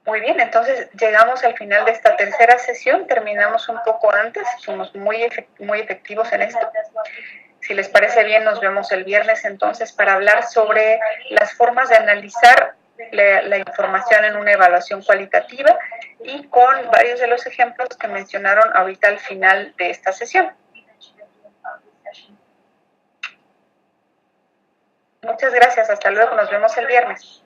Muy bien, entonces llegamos al final de esta tercera sesión, terminamos un poco antes, fuimos muy efectivos en esto. Si les parece bien, nos vemos el viernes entonces para hablar sobre las formas de analizar la información en una evaluación cualitativa y con varios de los ejemplos que mencionaron ahorita al final de esta sesión. Muchas gracias, hasta luego, nos vemos el viernes.